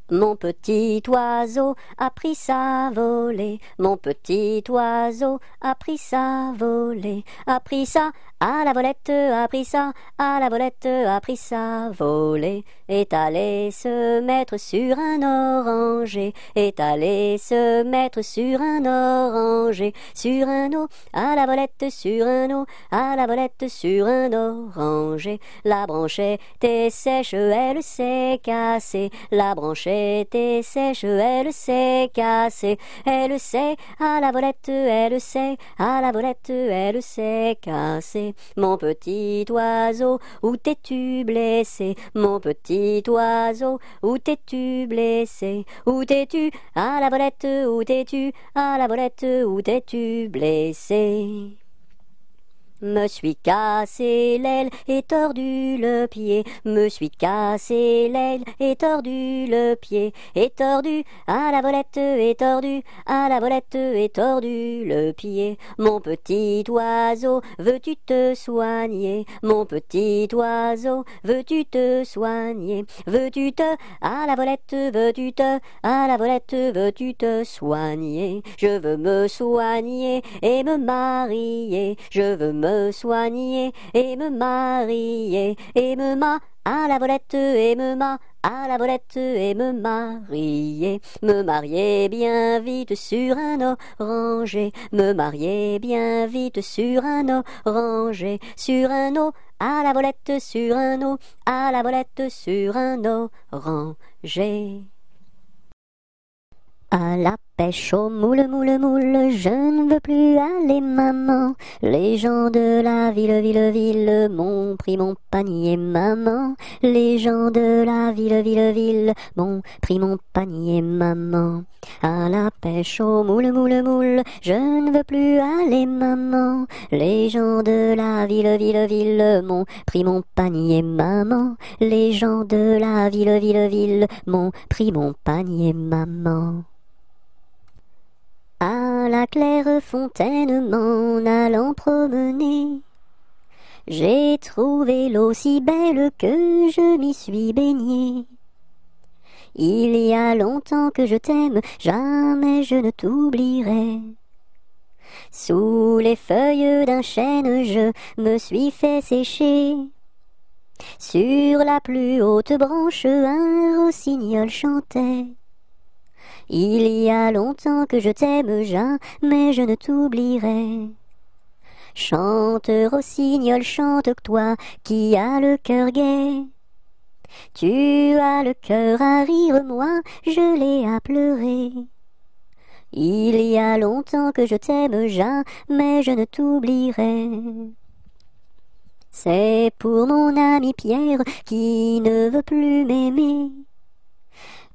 Mon petit oiseau a pris sa volée, mon petit oiseau a pris sa volée, a pris ça à la volette, a pris ça à la volette, a pris sa volée, est allé se mettre sur un oranger, est allé se mettre sur un oranger, sur un eau, à la volette, sur un eau, à la volette, sur un oranger. La branche était sèche, elle s'est cassée, la branche était sèche, elle s'est cassée, elle s'est à la volette, elle s'est à la volette, elle s'est cassée. Mon petit oiseau, où t'es-tu blessé? Mon petit oiseau, où t'es-tu blessé? Où t'es-tu à la volette? Où t'es-tu à la volette? Où t'es-tu blessé? Me suis cassé l'aile et tordu le pied, me suis cassé l'aile et tordu le pied, et tordu à la volette, et tordu à la volette, et tordu le pied. Mon petit oiseau, veux-tu te soigner? Mon petit oiseau, veux-tu te soigner? Veux-tu te à la volette, veux-tu te à la volette, veux-tu te soigner? Je veux me soigner et me marier, je veux me soigner et me marier et me à la volette et me à la volette et me marier bien vite sur un oranger, me marier bien vite sur un oranger, sur un eau à la volette, sur un eau à la volette, sur un oranger. À la pêche au moule, moule, moule, je ne veux plus aller, maman. Les gens de la ville m'ont pris mon panier, maman. Les gens de la ville m'ont pris mon panier, maman. À la pêche au moule, moule, moule, je ne veux plus aller, maman. Les gens de la ville m'ont pris mon panier, maman. Les gens de la ville m'ont pris mon panier, maman. À la claire fontaine m'en allant promener, j'ai trouvé l'eau si belle que je m'y suis baignée. Il y a longtemps que je t'aime, jamais je ne t'oublierai. Sous les feuilles d'un chêne je me suis fait sécher. Sur la plus haute branche un rossignol chantait. Il y a longtemps que je t'aime, jamais je ne t'oublierai. Chante, rossignol, chante, toi qui as le cœur gai. Tu as le cœur à rire, moi je l'ai à pleurer. Il y a longtemps que je t'aime, jamais je ne t'oublierai. C'est pour mon ami Pierre qui ne veut plus m'aimer,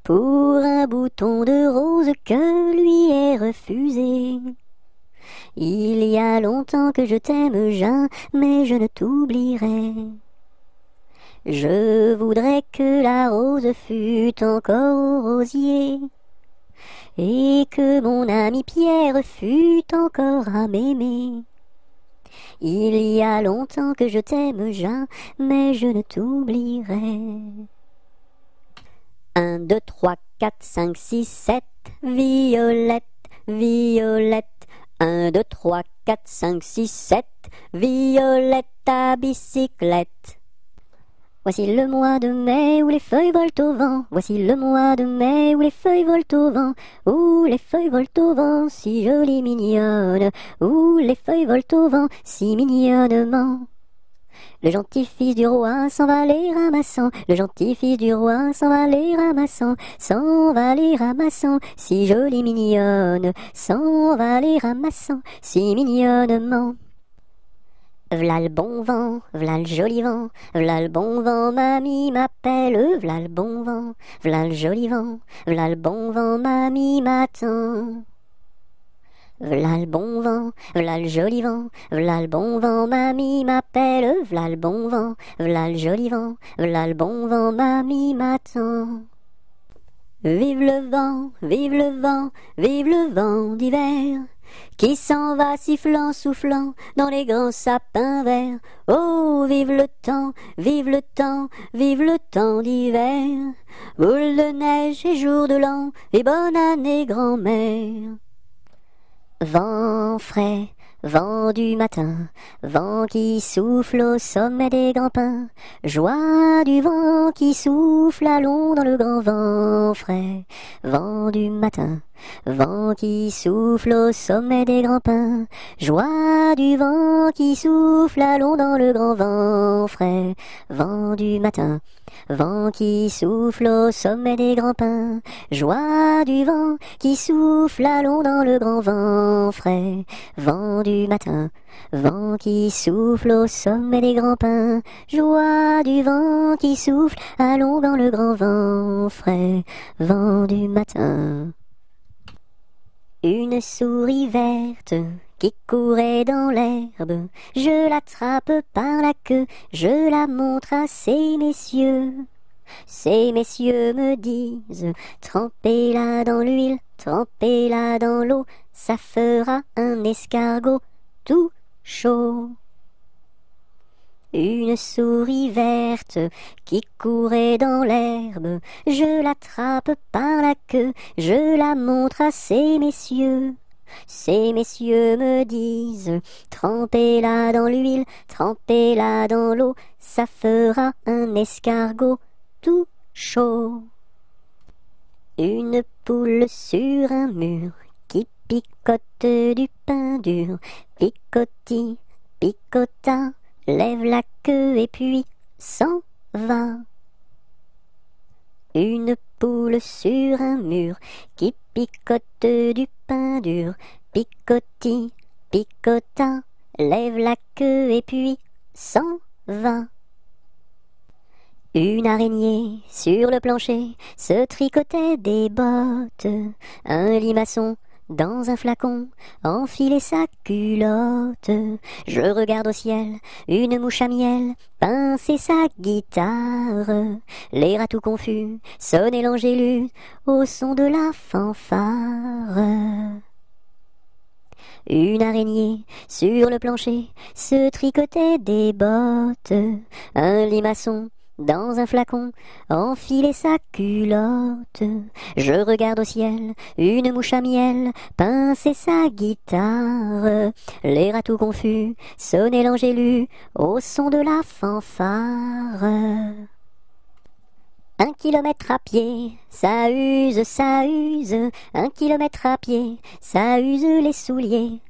pour un bouton de rose que lui est refusé. Il y a longtemps que je t'aime, jamais je ne t'oublierai. Je voudrais que la rose fût encore au rosier, et que mon ami Pierre fût encore à m'aimer. Il y a longtemps que je t'aime, jamais je ne t'oublierai. 1, 2, 3, 4, 5, 6, 7, violette, violette. 1, 2, 3, 4, 5, 6, 7, violette à bicyclette. Voici le mois de mai où les feuilles volent au vent. Voici le mois de mai où les feuilles volent au vent. Où les feuilles volent au vent, si jolies mignonnes. Où les feuilles volent au vent, si mignonnement. Le gentil fils du roi s'en va les ramassant, le gentil fils du roi s'en va les ramassant, s'en va les ramassant, si jolie mignonne, s'en va les ramassant, si mignonnement. V'là le bon vent, v'là le joli vent, v'là le bon vent, mamie m'appelle, v'là le bon vent, v'là le joli vent, v'là le bon vent, mamie m'attend. V'là le bon vent, v'là le joli vent, v'là le bon vent, mamie m'appelle, v'là le bon vent, v'là le joli vent, v'là le bon vent, mamie m'attend. Vive le vent, vive le vent, vive le vent d'hiver, qui s'en va sifflant, soufflant dans les grands sapins verts. Oh, vive le temps, vive le temps, vive le temps d'hiver. Boule de neige et jour de l'an, et bonne année grand-mère. Vent frais, vent du matin, vent qui souffle au sommet des grands pins, joie du vent qui souffle, allons dans le grand vent frais. Vent du matin, vent qui souffle au sommet des grands pins, joie du vent qui souffle, allons dans le grand vent frais. Vent du matin, vent qui souffle au sommet des grands pins, joie du vent qui souffle, allons dans le grand vent frais. Vent du matin, vent qui souffle au sommet des grands pins, joie du vent qui souffle, allons dans le grand vent frais. Vent du matin. Une souris verte qui courait dans l'herbe, je l'attrape par la queue, je la montre à ces messieurs. Ces messieurs me disent, trempez-la dans l'huile, trempez-la dans l'eau, ça fera un escargot tout chaud. Une souris verte qui courait dans l'herbe, je l'attrape par la queue, je la montre à ces messieurs. Ces messieurs me disent, trempez-la dans l'huile, trempez-la dans l'eau, ça fera un escargot tout chaud. Une poule sur un mur qui picote du pain dur, picotis, picota, lève la queue et puis s'en va. Une poule sur un mur qui picote du pain dur, picotis, picota, lève la queue et puis s'en va. Une araignée sur le plancher se tricotait des bottes, un limaçon dans un flacon enfilait sa culotte. Je regarde au ciel, une mouche à miel pincer sa guitare. Les rats tout confus sonnaient l'angélus au son de la fanfare. Une araignée sur le plancher se tricotait des bottes, un limaçon dans un flacon enfilait sa culotte. Je regarde au ciel, une mouche à miel pincer sa guitare. Les rats tout confus sonnaient l'angélus au son de la fanfare. 1 kilomètre à pied, ça use, ça use. 1 kilomètre à pied, ça use les souliers.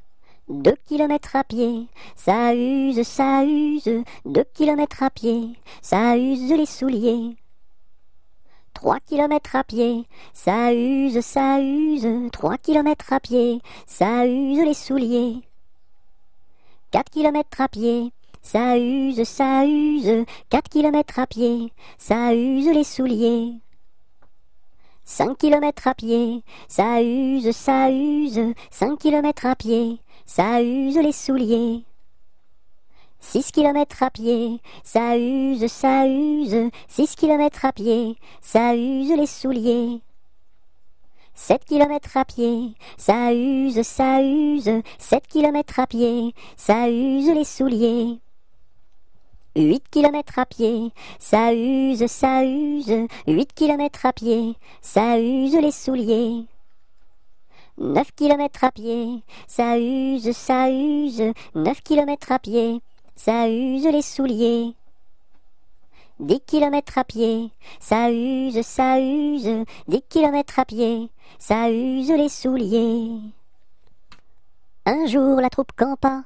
2 kilomètres à pied, ça use, ça use. 2 kilomètres à pied, ça use les souliers. 3 kilomètres à pied, ça use, ça use. 3 kilomètres à pied, ça use les souliers. 4 kilomètres à pied, ça use, ça use. 4 kilomètres à pied, ça use les souliers. 5 kilomètres à pied, ça use, ça use. 5 kilomètres à pied, ça use les souliers. 6 kilomètres à pied, ça use, ça use. 6 kilomètres à pied, ça use les souliers. 7 kilomètres à pied, ça use, ça use. 7 kilomètres à pied, ça use les souliers. 8 kilomètres à pied, ça use, ça use. 8 kilomètres à pied, ça use les souliers. 9 kilomètres à pied, ça use, ça use. 9 kilomètres à pied, ça use les souliers. 10 kilomètres à pied, ça use, ça use. 10 kilomètres à pied, ça use les souliers. Un jour la troupe campa,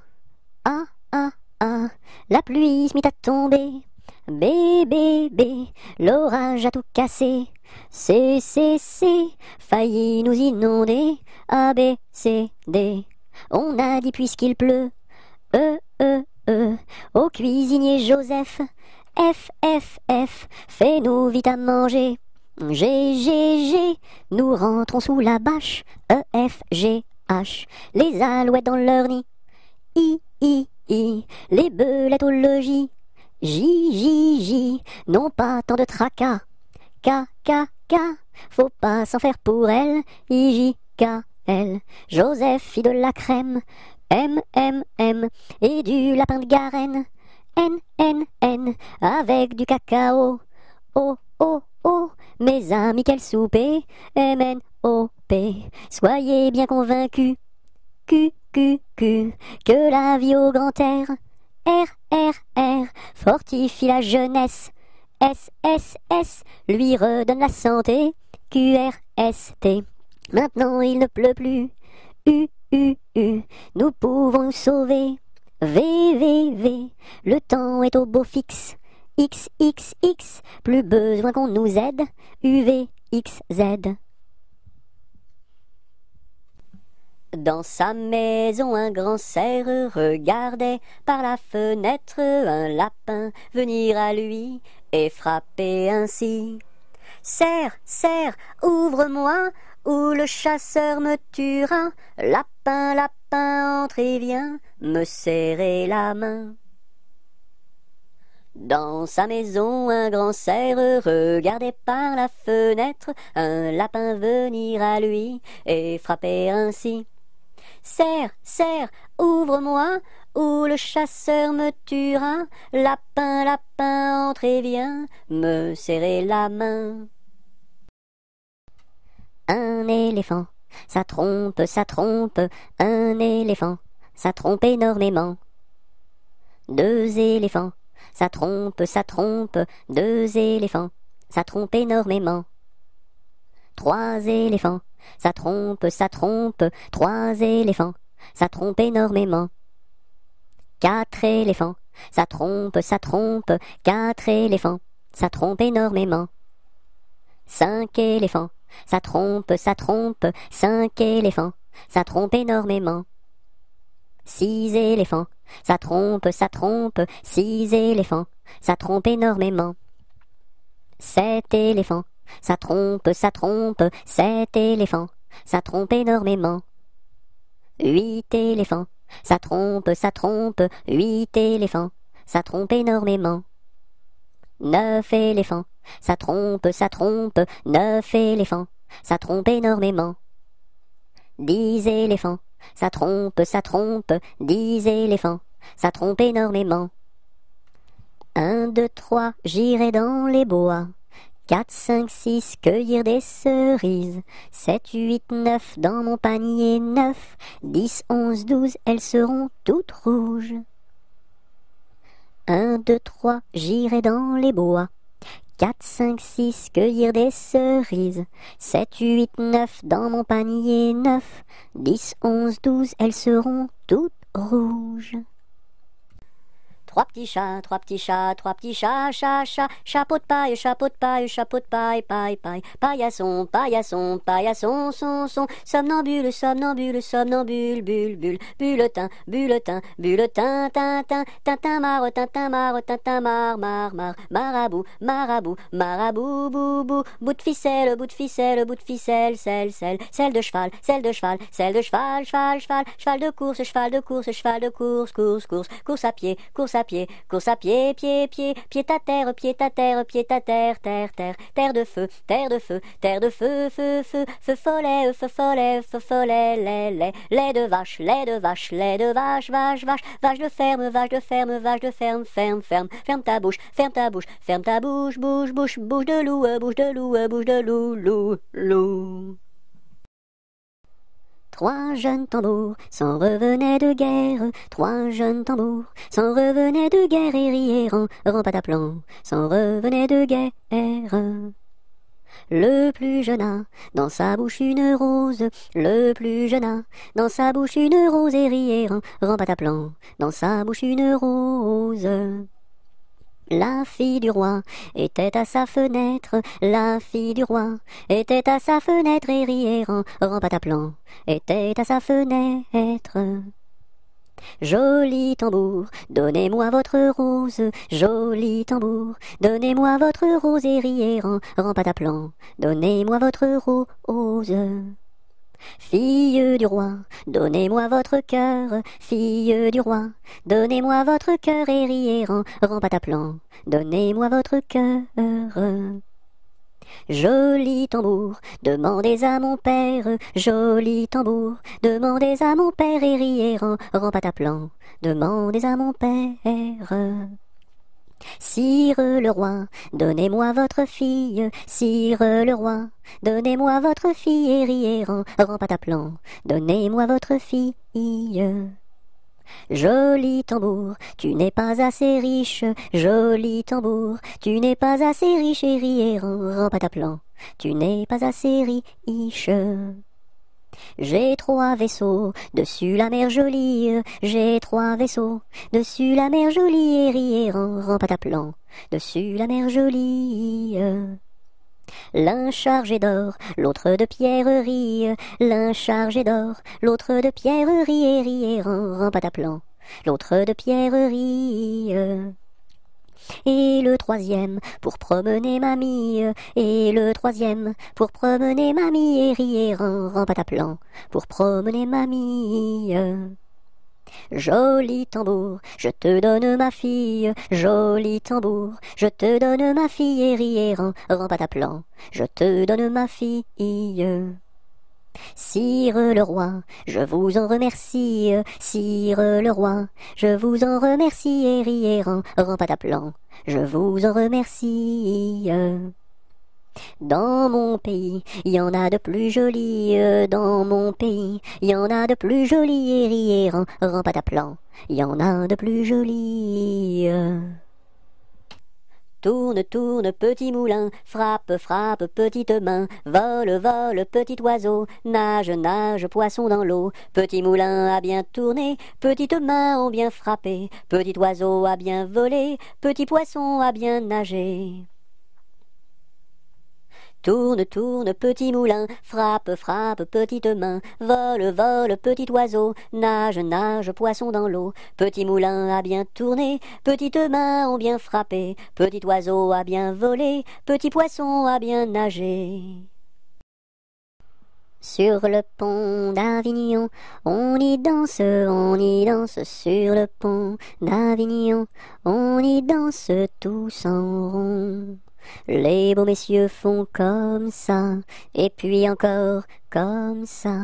ah, ah, ah, la pluie se mit à tomber. Bé, bé, bé, l'orage a tout cassé. C, failli nous inonder. A, B, C, D. On a dit puisqu'il pleut. Au cuisinier Joseph. F, F, F, fais-nous vite à manger. G, G, G, nous rentrons sous la bâche. E, F, G, H, les alouettes dans leur nid. I, les belettes au logis. J, non pas tant de tracas. K, faut pas s'en faire pour elle. I, J, K, L. Joseph fit de la crème, M, M, M, et du lapin de Garenne, N, N, N, avec du cacao, O, O, O, mes amis, quel souper, M, N, O, P, soyez bien convaincus, Q, Q, Q, que la vie au grand air, R, R, R, fortifie la jeunesse, S, S, S, lui redonne la santé, Q, R, S, T. Maintenant il ne pleut plus, U, U, U, nous pouvons nous sauver, V, V, V, le temps est au beau fixe, X, X, X, plus besoin qu'on nous aide, U, V, X, Z. Dans sa maison un grand cerf regardait par la fenêtre un lapin venir à lui et frapper ainsi. Cerf, cerf, ouvre-moi, ou le chasseur me tuera. Lapin, lapin, entre et viens me serrer la main. Dans sa maison un grand cerf regardait par la fenêtre un lapin venir à lui et frapper ainsi. Cerf, cerf, ouvre-moi, ou le chasseur me tuera. Lapin, lapin, entre et viens me serrer la main. Un éléphant, ça trompe, un éléphant, ça trompe énormément. Deux éléphants, ça trompe, deux éléphants, ça trompe énormément. Trois éléphants, ça trompe, trois éléphants, ça trompe énormément. Quatre éléphants, ça trompe, quatre éléphants, ça trompe énormément. Cinq éléphants, ça trompe, cinq éléphants, ça trompe énormément. Six éléphants, ça trompe, six éléphants, ça trompe énormément. Sept éléphants, ça trompe, sept éléphants, ça trompe énormément. Huit éléphants, ça trompe, huit éléphants, ça trompe énormément. Neuf éléphants, ça trompe, neuf éléphants, ça trompe énormément. 10 éléphants, ça trompe, 10 éléphants, ça trompe énormément. 1, 2, 3, j'irai dans les bois. 4, 5, 6, cueillir des cerises. 7, 8, 9, dans mon panier 9. 10, 11, 12, elles seront toutes rouges. 1, 2, 3, j'irai dans les bois. 4, 5, 6, cueillir des cerises. 7, 8, 9, dans mon panier 9. 10, 11, 12, elles seront toutes rouges. Trois petits chats, chat, chat, chapeau de paille, paille, paillasson, son, somnambule, bulletin, tintin, marabout, boubou, bout de ficelle, selle de cheval, cheval de course à pied, pied à terre, terre de feu, feu follet, lait de vache, vache de ferme, ferme ta bouche, bouche de loup. Trois jeunes tambours s'en revenaient de guerre. Trois jeunes tambours s'en revenaient de guerre et riaient pataplan, s'en revenaient de guerre. Le plus jeune a dans sa bouche une rose. Le plus jeune a dans sa bouche une rose et riait pataplan, dans sa bouche une rose. La fille du roi était à sa fenêtre, la fille du roi était à sa fenêtre et riait pataplan, était à sa fenêtre. Joli tambour, donnez-moi votre rose, joli tambour, donnez-moi votre rose et riait pataplan, donnez-moi votre rose. Fille du roi, donnez-moi votre cœur, fille du roi, donnez-moi votre cœur et riez pataplan, donnez-moi votre cœur. Joli tambour, demandez à mon père, joli tambour, demandez à mon père et riez ran pataplan, demandez à mon père. Sire le roi, donnez-moi votre fille, sire le roi, donnez-moi votre fille et riez ran pataplan, donnez-moi votre fille. Joli tambour, tu n'es pas assez riche, joli tambour, tu n'es pas assez riche et riez ran pataplan, tu n'es pas assez riche. J'ai 3 vaisseaux, dessus la mer jolie, j'ai 3 vaisseaux, dessus la mer jolie et riez ran pataplan, dessus la mer jolie. L'un chargé d'or, l'autre de pierreries, l'un chargé d'or, l'autre de pierreries et riez ran pataplan, l'autre de pierreries. Et le troisième pour promener mamie, et le troisième pour promener mamie et riez ran pataplan, pour promener mamie. Joli tambour, je te donne ma fille, joli tambour, je te donne ma fille et riez ran pataplan, je te donne ma fille. Sire le roi, je vous en remercie, sire le roi, je vous en remercie et riez ran pataplan, je vous en remercie. Dans mon pays, il y en a de plus jolis, dans mon pays, il y en a de plus jolis et riez ran pataplan, il y en a de plus jolis. Tourne, tourne, petit moulin, frappe, frappe, petite main, vole, vole, petit oiseau, nage, nage, poisson dans l'eau. Petit moulin a bien tourné, petites mains ont bien frappé, petit oiseau a bien volé, petit poisson a bien nagé. Tourne, tourne, petit moulin, frappe, frappe, petite main, vole, vole, petit oiseau, nage, nage, poisson dans l'eau. Petit moulin a bien tourné, petites mains ont bien frappé, petit oiseau a bien volé, petit poisson a bien nagé. Sur le pont d'Avignon, on y danse sur le pont d'Avignon, on y danse tous en rond. Les beaux messieurs font comme ça, et puis encore comme ça.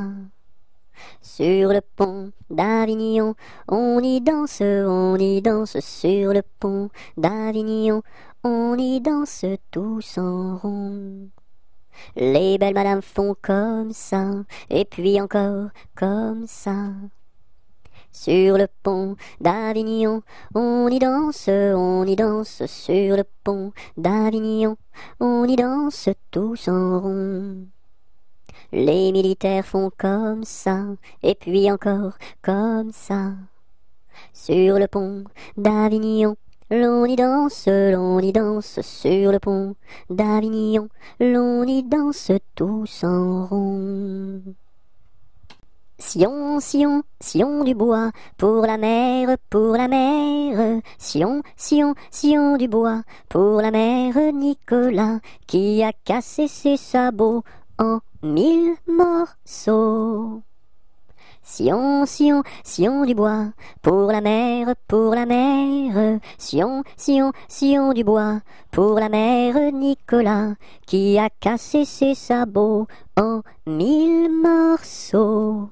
Sur le pont d'Avignon, on y danse sur le pont d'Avignon, on y danse tous en rond. Les belles madames font comme ça, et puis encore comme ça. Sur le pont d'Avignon, on y danse sur le pont d'Avignon, on y danse tous en rond. Les militaires font comme ça, et puis encore comme ça. Sur le pont d'Avignon, l'on y danse sur le pont d'Avignon, l'on y danse tous en rond. Sion, Sion, Sion du bois, pour la mer, Sion, Sion, Sion du bois, pour la mère Nicolas, qui a cassé ses sabots en 1000 morceaux. Sion, Sion, Sion du bois, pour la mer, Sion, Sion, Sion du bois, pour la mère Nicolas, qui a cassé ses sabots en 1000 morceaux.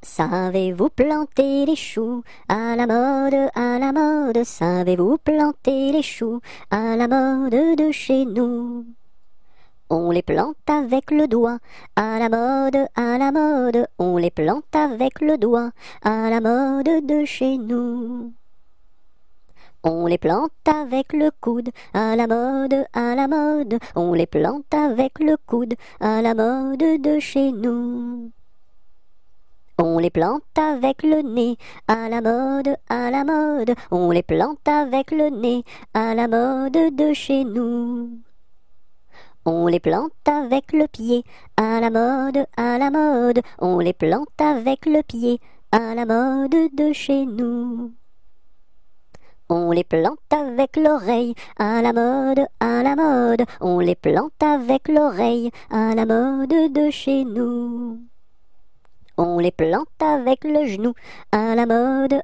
Savez-vous planter les choux à la mode, savez-vous planter les choux à la mode de chez nous? On les plante avec le doigt, à la mode, on les plante avec le doigt, à la mode de chez nous. On les plante avec le coude, à la mode, on les plante avec le coude, à la mode de chez nous. On les plante avec le nez, à la mode, on les plante avec le nez, à la mode de chez nous. On les plante avec le pied, à la mode, on les plante avec le pied, à la mode de chez nous. On les plante avec l'oreille, à la mode, on les plante avec l'oreille, à la mode de chez nous. On les plante avec le genou, à la mode,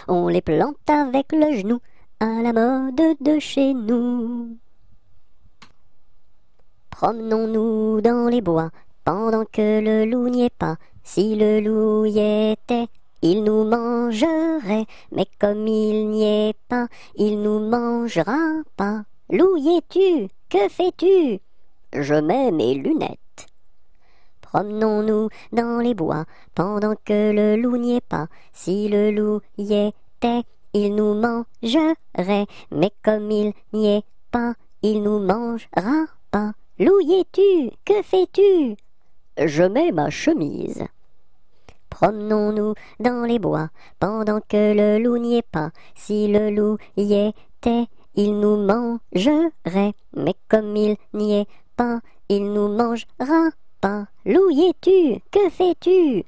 on les plante avec le genou, à la mode de chez nous. Promenons-nous dans les bois, pendant que le loup n'y est pas. Si le loup y était, il nous mangerait, mais comme il n'y est pas, il nous mangera pas. Loup, y es-tu? Que fais-tu? Je mets mes lunettes. Promenons-nous dans les bois, pendant que le loup n'y est pas. Si le loup y était, il nous mangerait, mais comme il n'y est pas, il nous mangera pas. Loup, y es-tu? Que fais-tu? Je mets ma chemise. Promenons-nous dans les bois, pendant que le loup n'y est pas. Si le loup y était, il nous mangerait, mais comme il n'y est pas, il nous mangera pas. Loup, y es-tu? Que fais-tu?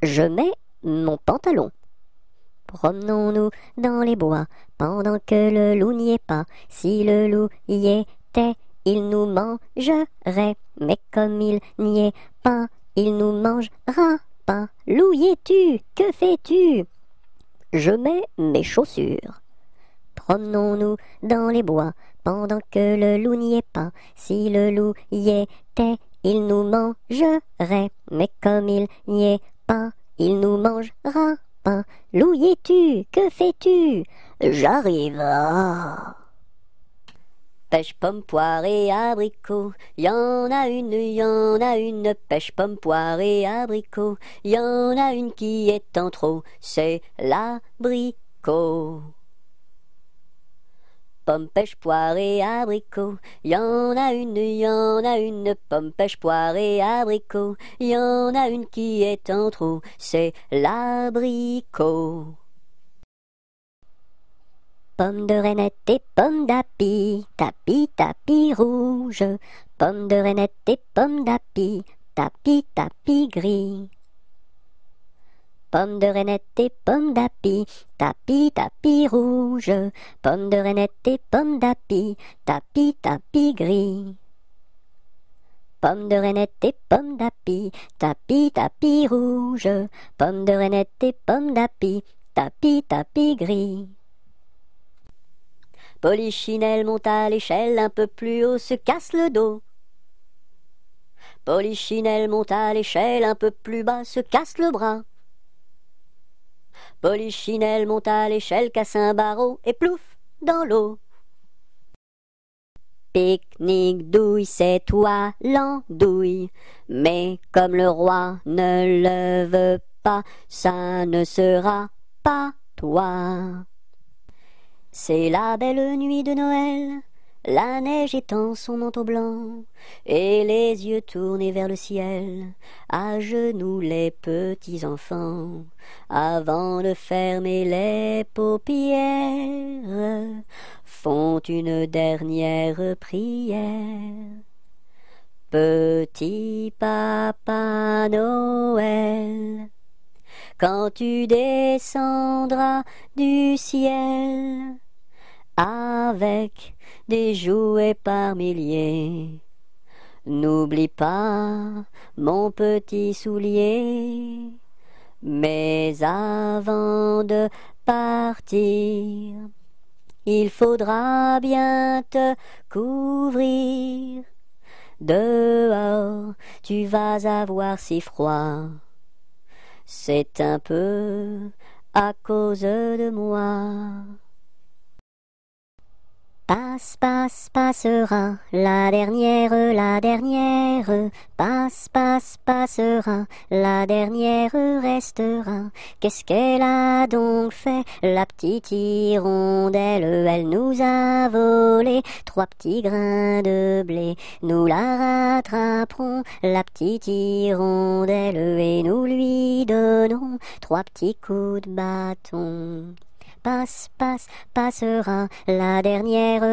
Je mets mon pantalon. Promenons-nous dans les bois, pendant que le loup n'y est pas. Si le loup y était, il nous mangerait, mais comme il n'y est pas, il nous mangera pas. Loup, y es-tu? Que fais-tu? Je mets mes chaussures. Promenons-nous dans les bois, pendant que le loup n'y est pas. Si le loup y était, il nous mangerait, mais comme il n'y est pas, il nous mangera pas. Loup, y es-tu? Que fais-tu? J'arrive. Pêche, pomme, poire et abricot, y en a une, pêche, pomme, poire et abricot, y en a une qui est en trop, c'est l'abricot. Pomme, pêche, poire et abricot, y en a une, pomme, pêche, poire et abricot, y en a une qui est en trop, c'est l'abricot. Pomme de reinette et pomme d'api, tapis, tapis rouge. Pomme de reinette et pomme d'api, tapis, tapis gris. Pomme de reinette et pomme d'api, tapis, tapis rouge. Pomme de reinette et pomme d'api, tapis, tapis gris. Pomme de reinette et pomme d'api, tapis, tapis rouge. Pomme de reinette et pomme d'api, tapis, tapis gris. Polichinelle monte à l'échelle, un peu plus haut se casse le dos. Polichinelle monte à l'échelle, un peu plus bas se casse le bras. Polichinelle monte à l'échelle, casse un barreau et plouf dans l'eau. Pique-nique douille, c'est toi l'andouille, mais comme le roi ne le veut pas, ça ne sera pas toi. C'est la belle nuit de Noël, la neige étend son manteau blanc, et les yeux tournés vers le ciel, à genoux les petits enfants, avant de fermer les paupières, font une dernière prière. Petit Papa Noël, quand tu descendras du ciel, avec des jouets par milliers, n'oublie pas mon petit soulier. Mais avant de partir, il faudra bien te couvrir. Dehors, tu vas avoir si froid. C'est un peu à cause de moi. Passe, passe, passera, la dernière, passe, passe, passera, la dernière restera. Qu'est-ce qu'elle a donc fait, la petite hirondelle? Elle nous a volé 3 petits grains de blé. Nous la rattraperons, la petite hirondelle, et nous lui donnerons 3 petits coups de bâton. Passe, passe, passera, la dernière,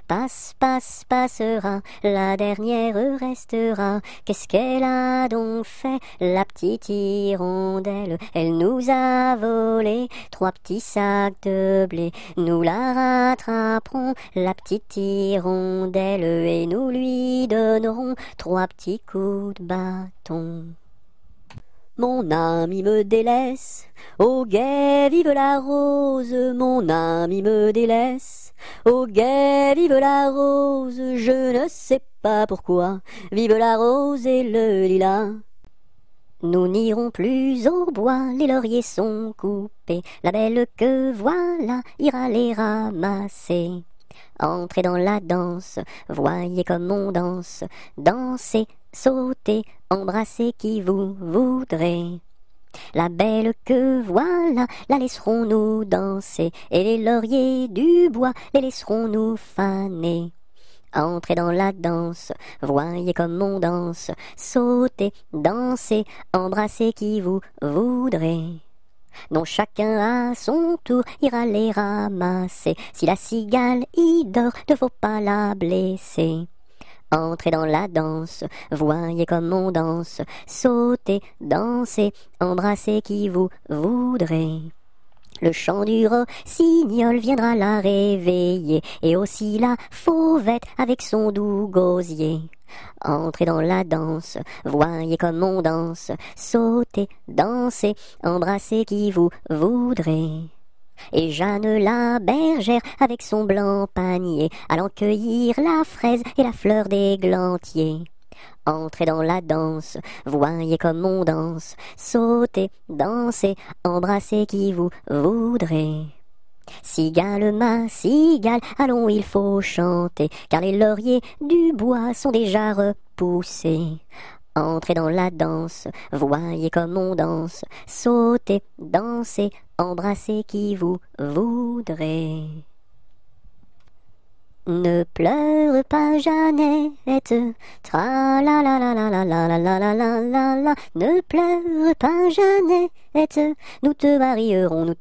passe, passe, passera, la dernière restera. Qu'est-ce qu'elle a donc fait, la petite hirondelle? Elle nous a volé 3 petits sacs de blé. Nous la rattraperons, la petite hirondelle, et nous lui donnerons 3 petits coups de bâton. Mon ami me délaisse, au guet vive la rose, mon ami me délaisse, Au guet, vive la rose, je ne sais pas pourquoi, vive la rose et le lilas. Nous n'irons plus au bois, les lauriers sont coupés, la belle que voilà ira les ramasser. Entrez dans la danse, voyez comme on danse, dansez, sautez, embrassez qui vous voudrez. La belle que voilà, la laisserons-nous danser, et les lauriers du bois, les laisserons-nous faner. Entrez dans la danse, voyez comme on danse, sautez, dansez, embrassez qui vous voudrez. Non, chacun à son tour ira les ramasser, si la cigale y dort, ne faut pas la blesser. Entrez dans la danse, voyez comme on danse, sautez, dansez, embrassez qui vous voudrez. Le chant du rossignol viendra la réveiller, et aussi la fauvette avec son doux gosier. Entrez dans la danse, voyez comme on danse, sautez, dansez, embrassez qui vous voudrez. Et Jeanne la bergère avec son blanc panier, allant cueillir la fraise et la fleur d'églantier. Entrez dans la danse, voyez comme on danse, sautez, dansez, embrassez qui vous voudrez. Cigale, ma cigale, allons, il faut chanter, car les lauriers du bois sont déjà repoussés. Entrez dans la danse, voyez comme on danse, sautez, dansez, embrassez qui vous voudrez. Ne pleure pas, Jeannette, tra la la la la la la la la la la la la. Ne pleure pas, Jeannette, nous te marierons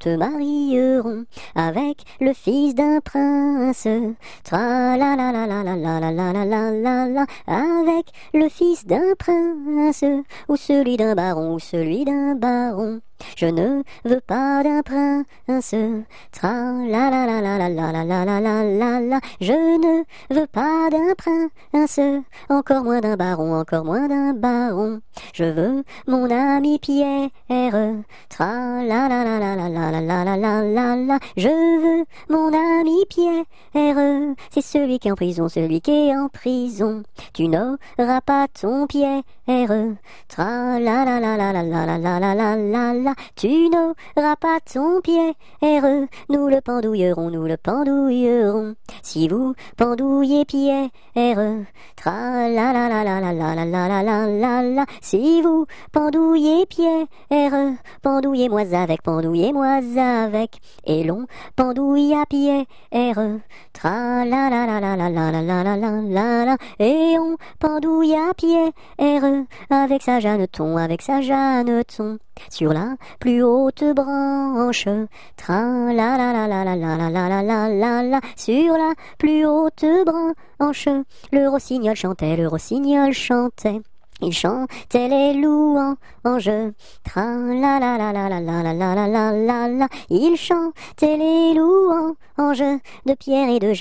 avec le fils d'un prince. Tra la la la la la la la la la la la la. Avec le fils d'un prince, ou celui d'un baron, ou celui d'un baron. Je ne veux pas d'un prince, tra la la la la la la la la la la la la. Je ne veux pas d'un prince, encore moins d'un baron, encore moins d'un baron. Je veux mon ami Pierre, tra la la la la la la la la la la la la. Je veux mon ami Pierre, c'est celui qui est en prison, celui qui est en prison. Tu n'auras pas ton Pierre, tra la la la la la la la la la la la la. Tu n'auras pas ton Pierre, nous le pendouillerons, nous le pendouillerons. Si vous pendouillez Pierre, tra la la la la la la la la la la la la. Si vous pendouillez Pierre, pendouillez-moi avec, et l'on pendouille à Pierre, tra la la la la la la la la la la la la. Et on pendouille à Pierre, avec sa Jeanneton, sur la plus haute branche, tra la la la la la la la la la la la la. Sur la plus haute branche, le rossignol chantait, il chantait les louanges, tra la la la la la la la la la la la. Il chantait les louanges de Pierre et de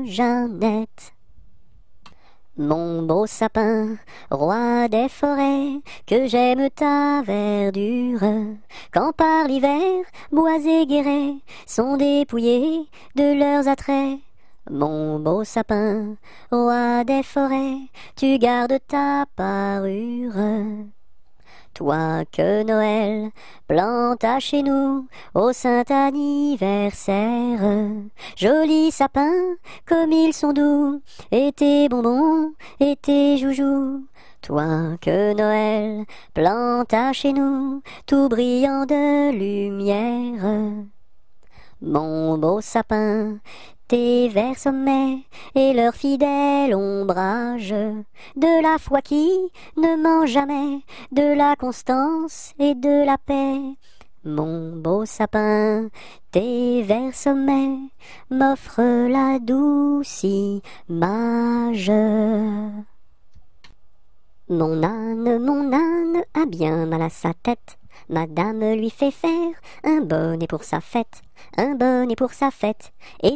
Jeannette, Mon beau sapin, roi des forêts, que j'aime ta verdure, quand par l'hiver, bois et guérets sont dépouillés de leurs attraits. Mon beau sapin, roi des forêts, tu gardes ta parure. Toi que Noël planta chez nous au saint anniversaire, jolis sapins comme ils sont doux, et tes bonbons et tes joujoux. Toi que Noël planta chez nous, tout brillant de lumière. Mon beau sapin, tes verts sommets et leur fidèle ombrage, de la foi qui ne ment jamais, de la constance et de la paix. Mon beau sapin, tes verts sommets m'offrent la douce image. Mon âne a bien mal à sa tête. Madame lui fait faire un bonnet pour sa fête, et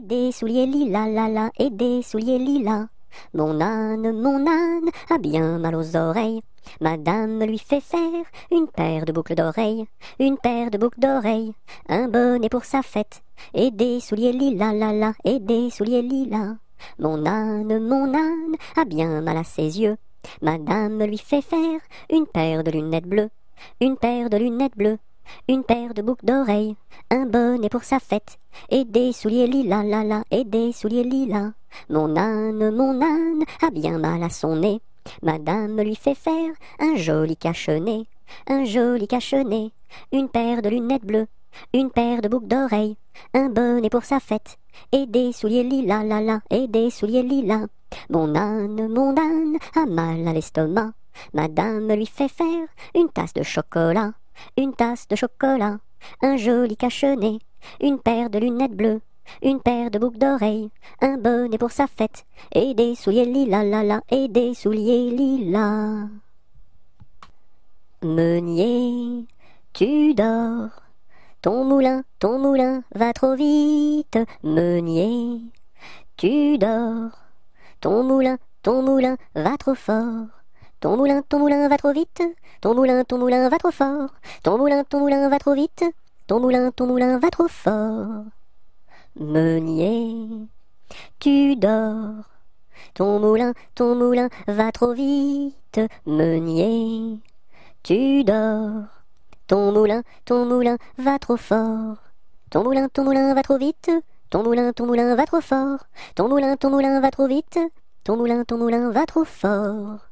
des souliers lilas, et des souliers lilas. Mon âne a bien mal aux oreilles. Madame lui fait faire une paire de boucles d'oreilles, une paire de boucles d'oreilles, un bonnet pour sa fête, et des souliers lilas, la la, et des souliers lilas. Mon âne a bien mal à ses yeux. Madame lui fait faire une paire de lunettes bleues, une paire de lunettes bleues, une paire de boucles d'oreilles, un bonnet pour sa fête, et des souliers lilas, la la, et des souliers lilas. Mon âne a bien mal à son nez. Madame lui fait faire un joli cache-nez, un joli cache-nez, une paire de lunettes bleues, une paire de boucles d'oreilles, un bonnet pour sa fête, et des souliers lilas, la la, et des souliers lilas. Mon âne a mal à l'estomac. Madame lui fait faire une tasse de chocolat, une tasse de chocolat, un joli cache-nez, une paire de lunettes bleues, une paire de boucles d'oreilles, un bonnet pour sa fête, et des souliers lilas, la la, et des souliers lilas. Meunier, tu dors, ton moulin va trop vite. Meunier, tu dors, ton moulin va trop fort. Ton moulin va trop vite, ton moulin va trop fort. Ton moulin va trop vite, ton moulin va trop fort. Meunier, tu dors, ton moulin va trop vite. Meunier, tu dors, ton moulin va trop fort. Ton moulin va trop vite, ton moulin va trop fort. Ton moulin va trop vite, ton moulin va trop fort.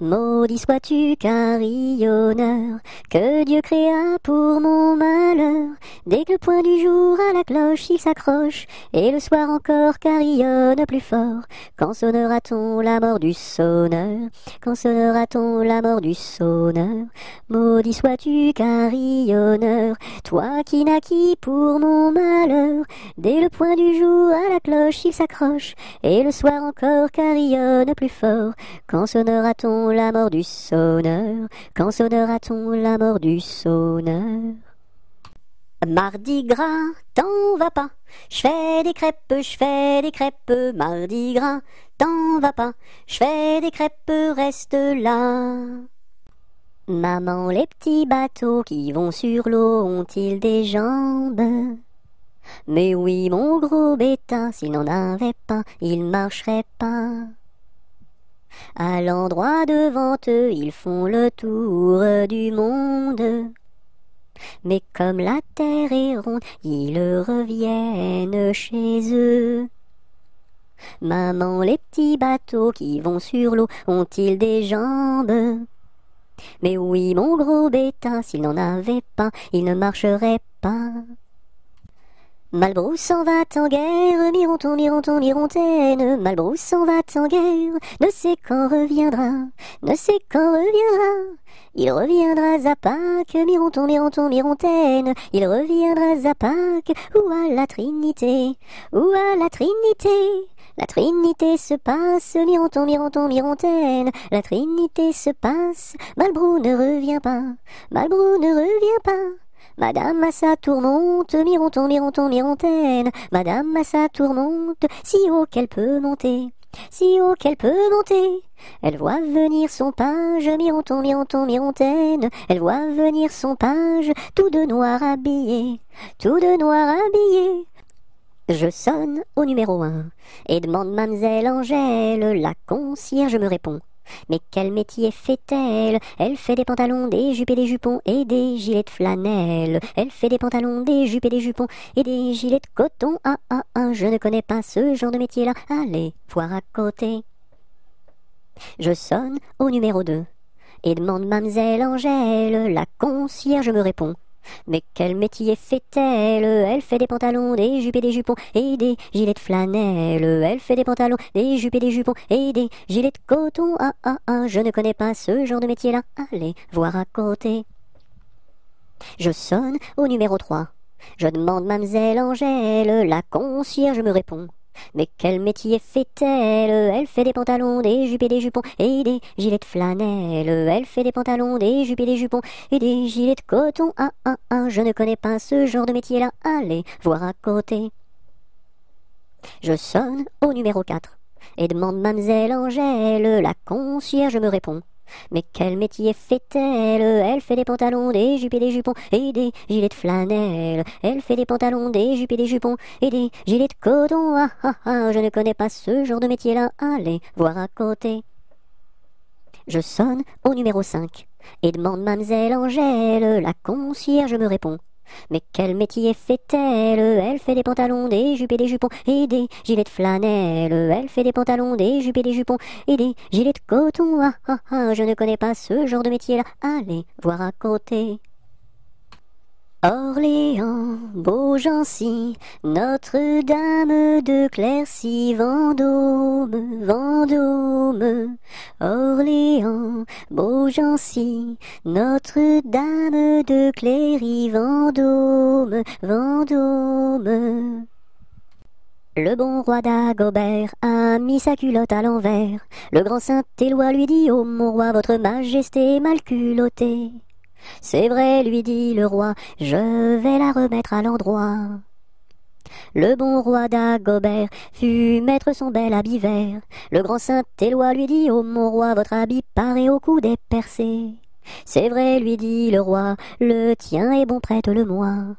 Maudit sois-tu, carillonneur, que Dieu créa pour mon malheur. Dès que le point du jour à la cloche il s'accroche, et le soir encore carillonne plus fort. Quand sonnera-t-on la mort du sonneur? Quand sonnera-t-on la mort du sonneur? Maudit sois-tu, carillonneur, toi qui naquis pour mon malheur. Dès le point du jour à la cloche il s'accroche, et le soir encore carillonne plus fort. Quand sonnera-t-on la mort du sonneur? Quand sonnera-t-on la mort du sonneur? Mardi gras, t'en vas pas, je fais des crêpes, Mardi gras, t'en vas pas, je fais des crêpes, reste là. Maman, les petits bateaux qui vont sur l'eau ont-ils des jambes? Mais oui, mon gros bêta, s'il n'en avait pas, il marcherait pas. À l'endroit devant eux, ils font le tour du monde. Mais comme la terre est ronde, ils reviennent chez eux. Maman, les petits bateaux qui vont sur l'eau ont-ils des jambes? Mais oui, mon gros bêta, s'il n'en avait pas, il ne marcherait pas. Malbrousse s'en va en guerre, Mironton, Mirontaine. Malbrousse s'en va en guerre, ne sait quand reviendra, ne sait quand reviendra. Il reviendra à Pâques, Mironton, Mirontaine. Il reviendra à Pâques, ou à la Trinité, ou à la Trinité. La Trinité se passe, Mironton, Mirontaine. La Trinité se passe, Malbrou ne revient pas, Malbrou ne revient pas. Madame à sa tourmente, Mironton, Mirontaine. Madame à sa tourmente, si haut qu'elle peut monter, si haut qu'elle peut monter. Elle voit venir son page, Mironton, Mirontaine. Elle voit venir son page, tout de noir habillé, tout de noir habillé. Je sonne au numéro 1 et demande Mademoiselle Angèle. La concierge me répond. Mais quel métier fait-elle? Elle fait des pantalons, des jupes et des jupons et des gilets de flanelle. Elle fait des pantalons, des jupes et des jupons et des gilets de coton. Je ne connais pas ce genre de métier-là. Allez, voir à côté. Je sonne au numéro 2 et demande Mademoiselle Angèle. La concierge me répond. Mais quel métier fait-elle? Elle fait des pantalons, des jupes et des jupons et des gilets de flanelle. Elle fait des pantalons, des jupes et des jupons et des gilets de coton. Je ne connais pas ce genre de métier-là. Allez, voir à côté. Je sonne au numéro 3. Je demande Mademoiselle Angèle. La concierge me répond. Mais quel métier fait-elle? Elle fait des pantalons, des jupes et des jupons et des gilets de flanelle. Elle fait des pantalons, des jupes et des jupons et des gilets de coton. Je ne connais pas ce genre de métier-là. Allez, voir à côté. Je sonne au numéro 4 et demande Mademoiselle Angèle, la concierge me répond. Mais quel métier fait-elle? Elle fait des pantalons, des jupes et des jupons et des gilets de flanelle. Elle fait des pantalons, des jupes et des jupons et des gilets de coton. Ah ah ah, je ne connais pas ce genre de métier-là. Allez voir à côté. Je sonne au numéro 5 et demande Mademoiselle Angèle, la concierge me répond. Mais quel métier fait-elle? Elle fait des pantalons, des jupes et des jupons et des gilets de flanelle. Elle fait des pantalons, des jupes et des jupons et des gilets de coton. Ah ah ah, je ne connais pas ce genre de métier-là. Allez voir à côté. Orléans, Beaugency, Notre-Dame de Clercy, Vendôme, Vendôme. Orléans, Beaugency, Notre-Dame de Cléry, Vendôme, Vendôme. Le bon roi d'Agobert a mis sa culotte à l'envers. Le grand Saint-Éloi lui dit: ô mon roi, votre majesté est mal culottée. C'est vrai, lui dit le roi, je vais la remettre à l'endroit. Le bon roi d'Agobert fut mettre son bel habit vert. Le grand Saint-Éloi lui dit: ô mon roi, votre habit paraît au cou des percés. C'est vrai, lui dit le roi, le tien est bon, prête-le-moi.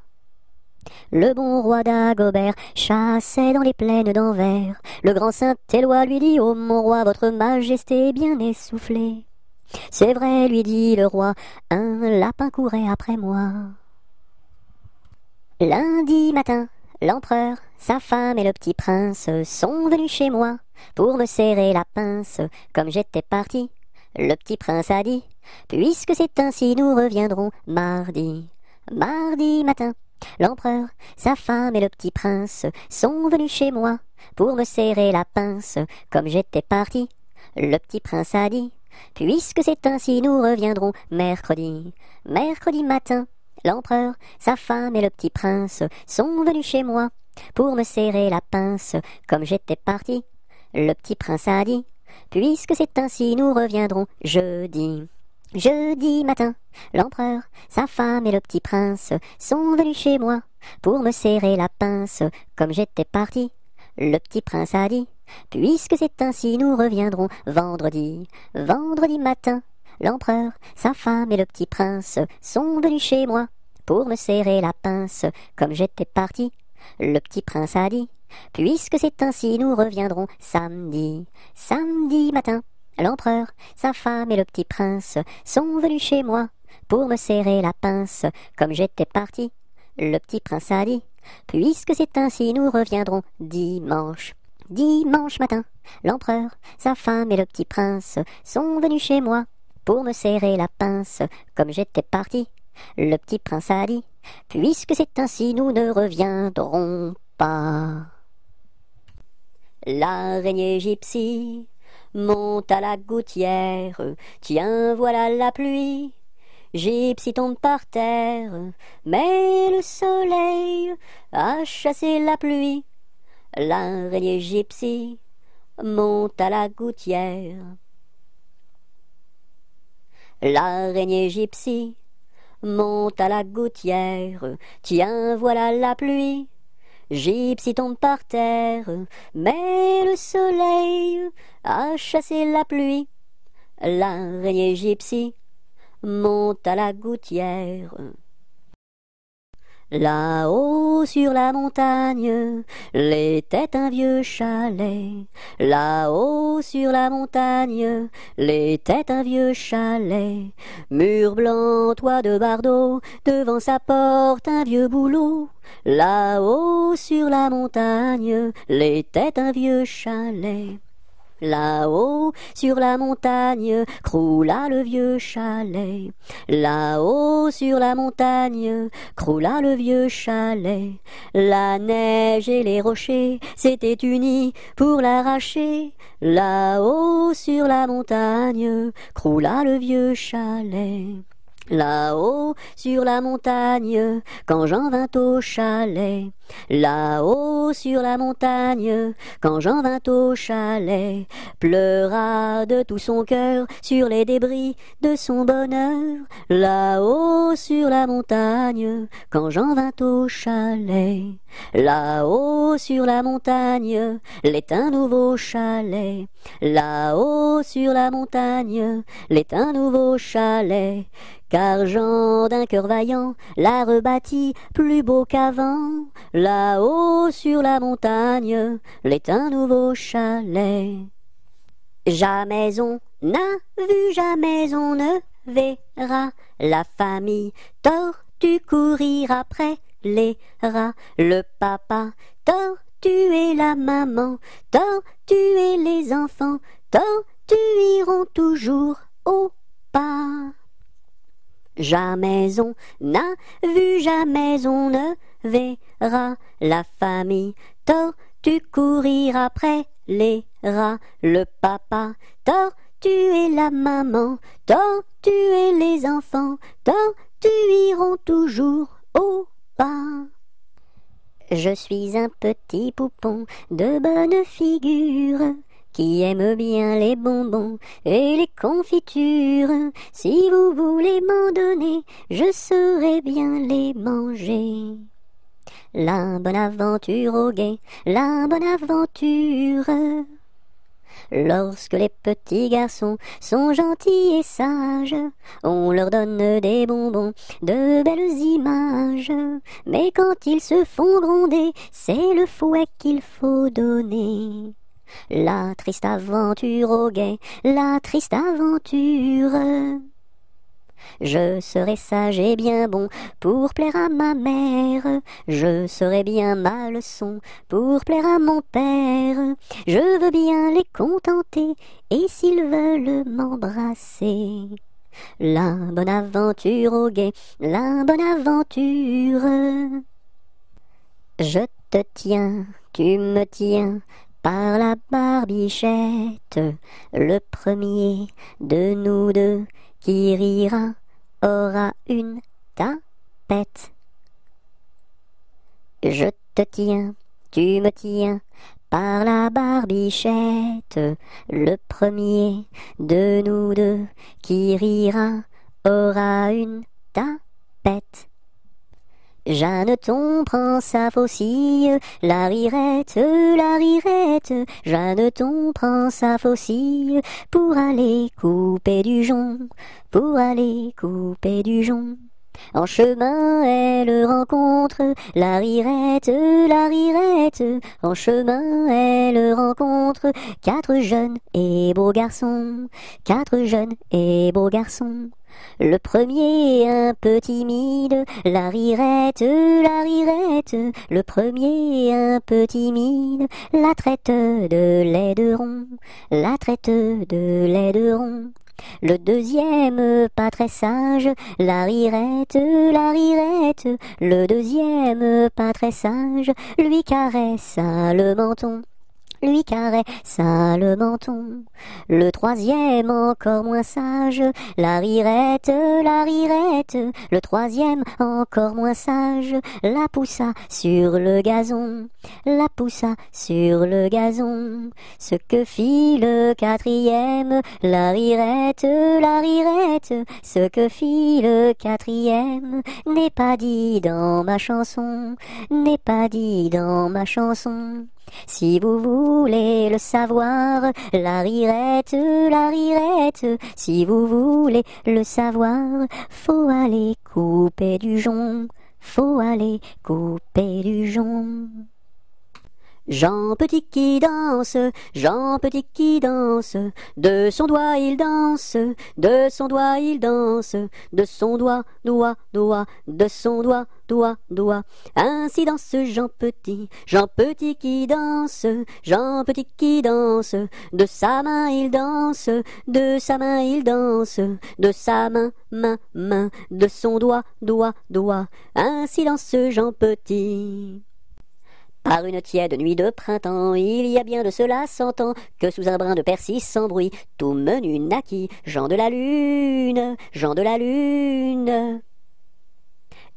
Le bon roi d'Agobert chassait dans les plaines d'Anvers. Le grand Saint-Éloi lui dit: ô mon roi, votre majesté est bien essoufflée. C'est vrai, lui dit le roi, un lapin courait après moi. Lundi matin, l'empereur, sa femme et le petit prince sont venus chez moi pour me serrer la pince. Comme j'étais parti, le petit prince a dit: puisque c'est ainsi, nous reviendrons mardi. Mardi matin, l'empereur, sa femme et le petit prince sont venus chez moi pour me serrer la pince. Comme j'étais parti, le petit prince a dit: puisque c'est ainsi, nous reviendrons mercredi. Mercredi matin, l'empereur, sa femme et le petit prince sont venus chez moi pour me serrer la pince. Comme j'étais parti, le petit prince a dit: puisque c'est ainsi, nous reviendrons jeudi. Jeudi matin, l'empereur, sa femme et le petit prince sont venus chez moi pour me serrer la pince. Comme j'étais parti, le petit prince a dit: puisque c'est ainsi, nous reviendrons vendredi. Vendredi matin, l'empereur, sa femme et le petit prince sont venus chez moi pour me serrer la pince. Comme j'étais parti, le petit prince a dit: puisque c'est ainsi, nous reviendrons samedi. Samedi matin, l'empereur, sa femme et le petit prince sont venus chez moi pour me serrer la pince. Comme j'étais parti, le petit prince a dit: puisque c'est ainsi, nous reviendrons dimanche. Dimanche matin, l'empereur, sa femme et le petit prince sont venus chez moi pour me serrer la pince. Comme j'étais parti, le petit prince a dit: puisque c'est ainsi, nous ne reviendrons pas. L'araignée gypsy monte à la gouttière. Tiens, voilà la pluie. Gypsy tombe par terre, mais le soleil a chassé la pluie. L'araignée gypsy monte à la gouttière. L'araignée gypsy monte à la gouttière. Tiens, voilà la pluie. Gypsy tombe par terre, mais le soleil a chassé la pluie. L'araignée gypsy monte à la gouttière. Là-haut sur la montagne, l'était un vieux chalet. Là-haut sur la montagne, l'était un vieux chalet. Mur blanc, toit de bardeaux, devant sa porte un vieux bouleau. Là-haut sur la montagne, l'était un vieux chalet. Là-haut, sur la montagne, croula le vieux chalet. Là-haut, sur la montagne, croula le vieux chalet. La neige et les rochers s'étaient unis pour l'arracher. Là-haut, sur la montagne, croula le vieux chalet. Là-haut, sur la montagne, quand Jean vint au chalet, Là-haut sur la montagne, quand Jean vint au chalet, pleura de tout son cœur sur les débris de son bonheur. Là-haut sur la montagne, quand Jean vint au chalet, là-haut sur la montagne, l'est un nouveau chalet. Là-haut sur la montagne, l'est un nouveau chalet. Car Jean d'un cœur vaillant l'a rebâti plus beau qu'avant. Là-haut sur la montagne, l'est un nouveau chalet. Jamais on n'a vu, jamais on ne verra la famille tortue courir après les rats. Le papa tortue et la maman tortue et les enfants tortues iront toujours au pas. Jamais on n'a vu, jamais on ne verra la famille tortue courir après les rats. Le papa tortue et la maman tortue et les enfants tortues iront toujours au pas. Je suis un petit poupon de bonne figure qui aime bien les bonbons et les confitures. Si vous voulez m'en donner, je saurai bien les manger. La bonne aventure au guet, la bonne aventure. Lorsque les petits garçons sont gentils et sages, on leur donne des bonbons, de belles images. Mais quand ils se font gronder, c'est le fouet qu'il faut donner. La triste aventure au guet, la triste aventure. Je serai sage et bien bon pour plaire à ma mère. Je serai bien ma leçon pour plaire à mon père. Je veux bien les contenter et s'ils veulent m'embrasser. La bonne aventure au guet, la bonne aventure. Je te tiens, tu me tiens par la barbichette. Le premier de nous deux qui rira aura une tapette. Je te tiens, tu me tiens par la barbichette. Le premier de nous deux qui rira aura une tapette. Jeanneton prend sa faucille, la rirette, Jeanneton prend sa faucille pour aller couper du jonc, pour aller couper du jonc. En chemin, elle rencontre la rirette, en chemin, elle rencontre quatre jeunes et beaux garçons, quatre jeunes et beaux garçons. Le premier un peu timide, la rirette, le premier un peu timide, la traite de laideron, la traite de laideron. Le deuxième pas très sage, la rirette, le deuxième pas très sage, lui caressa le menton, lui caressa le menton. Le troisième encore moins sage, la rirette, le troisième encore moins sage, la poussa sur le gazon, la poussa sur le gazon. Ce que fit le quatrième, la rirette, ce que fit le quatrième n'est pas dit dans ma chanson, n'est pas dit dans ma chanson. Si vous voulez le savoir, la rirette, si vous voulez le savoir, faut aller couper du jonc, faut aller couper du jonc. Jean Petit qui danse, Jean Petit qui danse, de son doigt il danse, de son doigt il danse, de son doigt, doigt, doigt, de son doigt, doigt, doigt. Ainsi danse Jean Petit qui danse, Jean Petit qui danse, de sa main il danse, de sa main il danse, de sa main, main, main, de son doigt, doigt, doigt. Ainsi danse Jean Petit. Par une tiède nuit de printemps, il y a bien de cela 100 ans, que sous un brin de persil sans bruit, tout menu naquit Jean de la Lune, Jean de la Lune.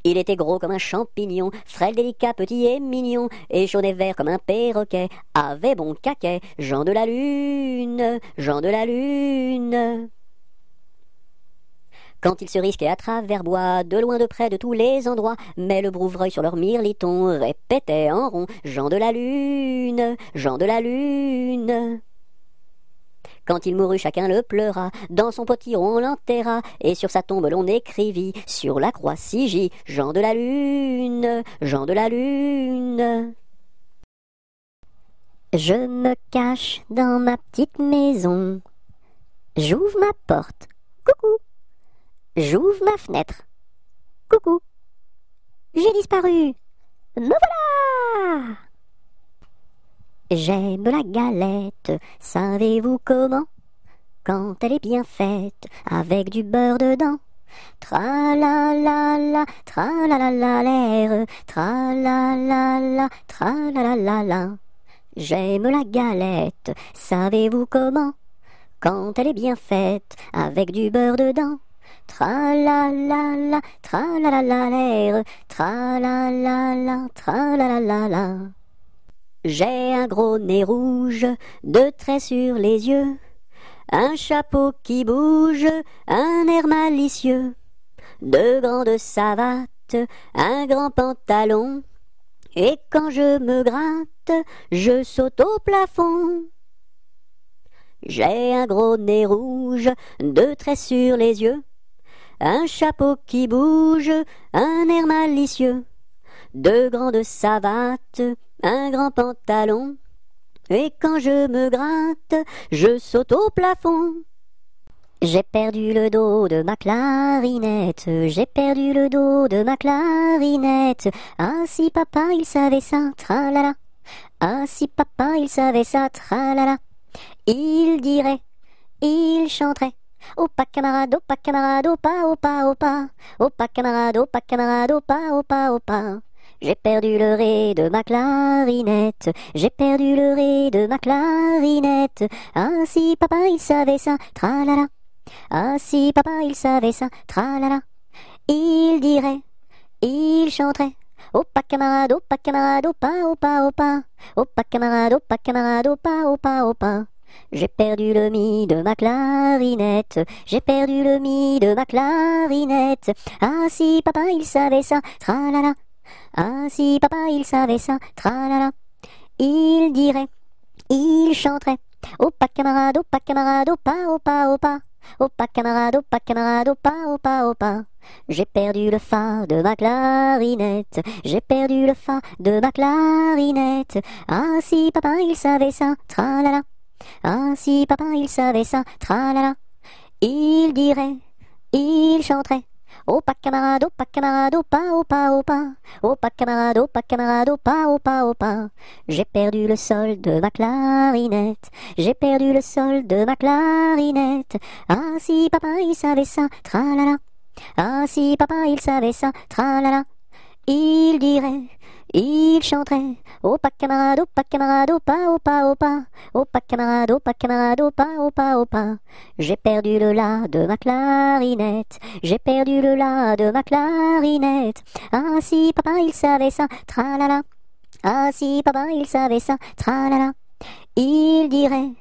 Il était gros comme un champignon, frêle, délicat, petit et mignon, et jaune et vert comme un perroquet, avait bon caquet, Jean de la Lune, Jean de la Lune. Quand ils se risquaient à travers bois, de loin de près de tous les endroits, mais le brouvreuil sur leur mirliton répétait en rond, Jean de la Lune, Jean de la Lune. Quand il mourut, chacun le pleura, dans son potiron on l'enterra, et sur sa tombe l'on écrivit, sur la croix Sigy, Jean de la Lune, Jean de la Lune. Je me cache dans ma petite maison, j'ouvre ma porte, coucou, j'ouvre ma fenêtre, coucou, j'ai disparu, me voilà! J'aime la galette, savez-vous comment? Quand elle est bien faite, avec du beurre dedans. Tra-la-la-la, tra-la-la-la l'air, tra-la-la-la, tra-la-la-la-la. J'aime la galette, savez-vous comment? Quand elle est bien faite, avec du beurre dedans. Tra-la-la-la, tra-la-la-la l'air, tra-la-la-la, tra-la-la-la-la. J'ai un gros nez rouge, deux traits sur les yeux, un chapeau qui bouge, un air malicieux, deux grandes savates, un grand pantalon, et quand je me gratte, je saute au plafond. J'ai un gros nez rouge, deux traits sur les yeux, un chapeau qui bouge, un air malicieux, deux grandes savates, un grand pantalon, et quand je me gratte, je saute au plafond. J'ai perdu le dos de ma clarinette, j'ai perdu le dos de ma clarinette. Ah si papa il savait ça, tralala. Ah si papa il savait ça, tralala. Il dirait, il chanterait. Opa camarade, opa camarade, opa, opa, opa. Opa camarade, opa camarade, opa, opa, opa. J'ai perdu le ré de ma clarinette, j'ai perdu le ré de ma clarinette. Ah si papa il savait ça, tralala. Ah si papa il savait ça, tralala. Il dirait, il chanterait. Opa camarade, opa, opa, opa. Opa camarade, opa, opa, opa. J'ai perdu le mi de ma clarinette, j'ai perdu le mi de ma clarinette. Ah si papa il savait ça, tralala. Ah si papa il savait ça, tralala. Il dirait, il chanterait. Opa camarade, opa, opa, opa. Opa camarade, opa, opa, opa. J'ai perdu le fa de ma clarinette, j'ai perdu le fa de ma clarinette. Ah si papa il savait ça, tralala. Ah si papa il savait ça, tralala. Il dirait, il chanterait. Opa camarade, opa, opa, opa. Opa camarade, opa, opa, opa. J'ai perdu le sol de ma clarinette, j'ai perdu le sol de ma clarinette. Ah si papa il savait ça, tralala. Ah si papa il savait ça, tralala. Il dirait, il chanterait. Opa camarade, opa, opa, opa. Opa camarade, opa, opa, opa. J'ai perdu le la de ma clarinette, j'ai perdu le la de ma clarinette. Ah si papa il savait ça, tralala. Ah si papa il savait ça, tralala. Il dirait,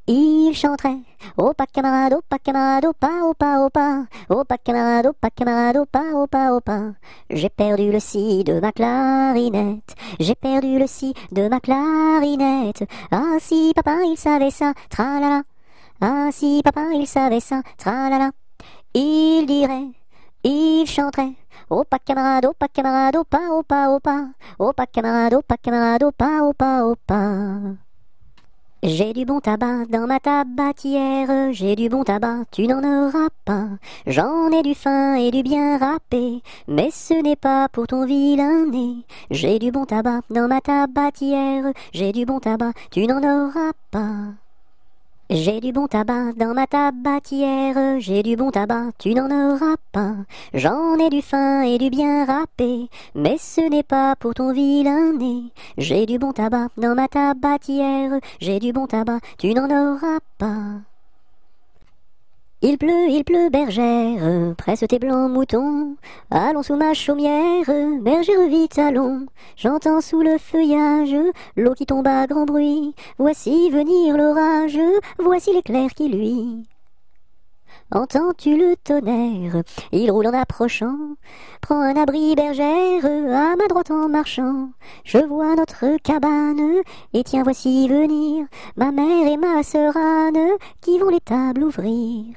il chanterait. Opa camarade, opa, opa, opa. Opa camarade, opa, opa, opa. J'ai perdu le si de ma clarinette, j'ai perdu le si de ma clarinette. Ah si papa il savait ça, tralala. Ah si papa il savait ça, tralala. Il dirait, il chanterait. Opa camarade, opa, opa, opa. Opa camarade, opa, opa, opa. J'ai du bon tabac dans ma tabatière, j'ai du bon tabac, tu n'en auras pas. J'en ai du fin et du bien râpé, mais ce n'est pas pour ton vilain nez. J'ai du bon tabac dans ma tabatière, j'ai du bon tabac, tu n'en auras pas. J'ai du bon tabac dans ma tabatière, j'ai du bon tabac, tu n'en auras pas. J'en ai du fin et du bien râpé, mais ce n'est pas pour ton vilain nez. J'ai du bon tabac dans ma tabatière, j'ai du bon tabac, tu n'en auras pas. il pleut, bergère, presse tes blancs moutons. Allons sous ma chaumière, bergère vite allons. J'entends sous le feuillage l'eau qui tombe à grand bruit. Voici venir l'orage, voici l'éclair qui luit. Entends-tu le tonnerre? Il roule en approchant. Prends un abri, bergère, à ma droite en marchant. Je vois notre cabane, et tiens voici venir ma mère et ma sœur Anne, qui vont les tables ouvrir.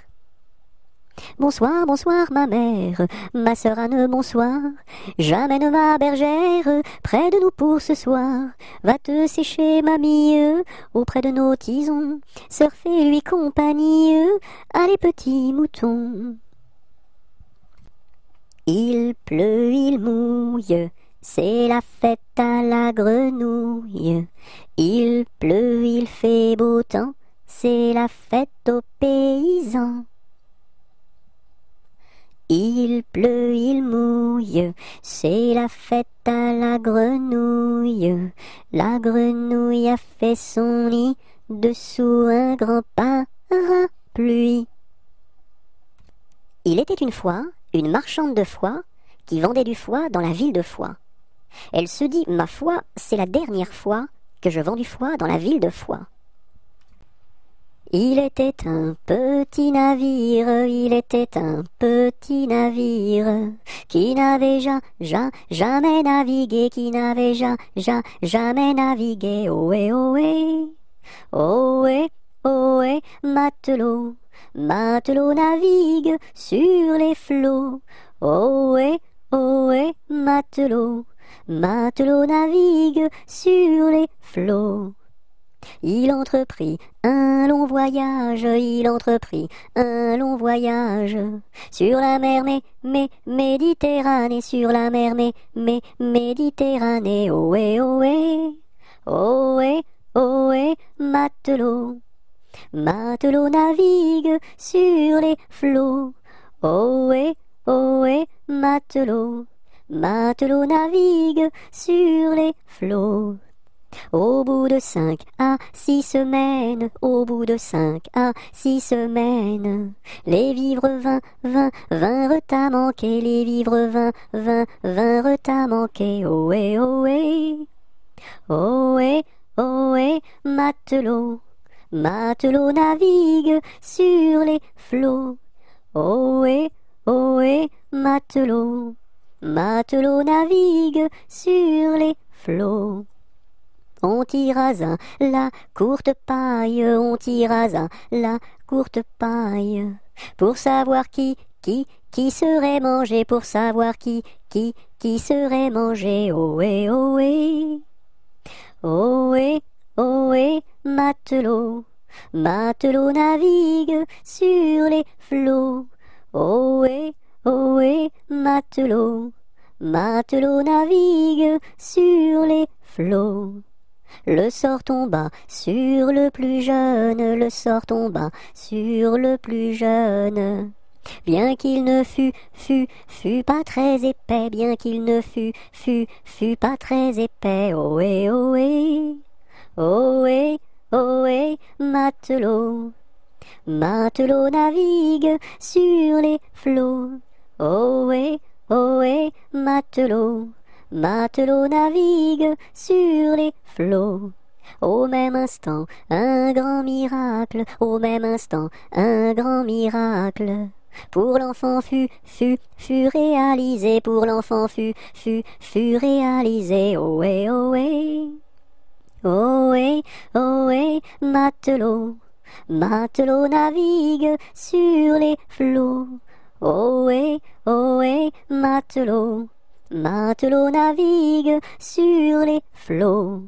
Bonsoir, bonsoir ma mère, ma sœur Anne, bonsoir. J'amène ma bergère près de nous pour ce soir. Va te sécher, mamie, auprès de nos tisons. Sœur, fais-lui compagnie, allez petits moutons. Il pleut, il mouille, c'est la fête à la grenouille. Il pleut, il fait beau temps, c'est la fête aux paysans. Il pleut, il mouille, c'est la fête à la grenouille. La grenouille a fait son nid dessous un grand parapluie. Il était une fois une marchande de foie qui vendait du foie dans la ville de Foix. Elle se dit, ma foi, c'est la dernière fois que je vends du foie dans la ville de Foix. Il était un petit navire, il était un petit navire, qui n'avait jamais navigué, qui n'avait jamais navigué. Ohé, ohé, ohé, ohé, matelot, matelot navigue sur les flots. Ohé, ohé, matelot, matelot navigue sur les flots. Il entreprit un long voyage, il entreprit un long voyage, sur la mer Méditerranée, sur la mer Méditerranée. Ohé, ohé, ohé, ohé, matelot, matelot navigue sur les flots. Ohé, ohé, matelot, matelot navigue sur les flots. Au bout de 5 à 6 semaines, au bout de 5 à 6 semaines, les vivres vinrent à manquer, les vivres vinrent à manquer. Ohé, ohé, ohé, ohé, matelot, matelot navigue sur les flots. Ohé, ohé, matelot, matelot navigue sur les flots. On tirasa la courte paille, on tirasa la courte paille, pour savoir qui serait mangé, pour savoir qui serait mangé. Ohé, ohé, ohé, ohé, matelot, matelot navigue sur les flots. Ohé, ohé, matelot, matelot navigue sur les flots. Le sort tomba sur le plus jeune, le sort tomba sur le plus jeune. Bien qu'il ne fût pas très épais, bien qu'il ne fût pas très épais. Ohé, ohé, ohé, ohé, matelot, matelot navigue sur les flots. Ohé, ohé, matelot, matelot navigue sur les flots. Au même instant, un grand miracle, au même instant, un grand miracle. Pour l'enfant fut réalisé, pour l'enfant fut réalisé. Ohé, ohé, ohé, ohé, matelot, matelot navigue sur les flots. Ohé, ohé, matelot, matelot navigue sur les flots.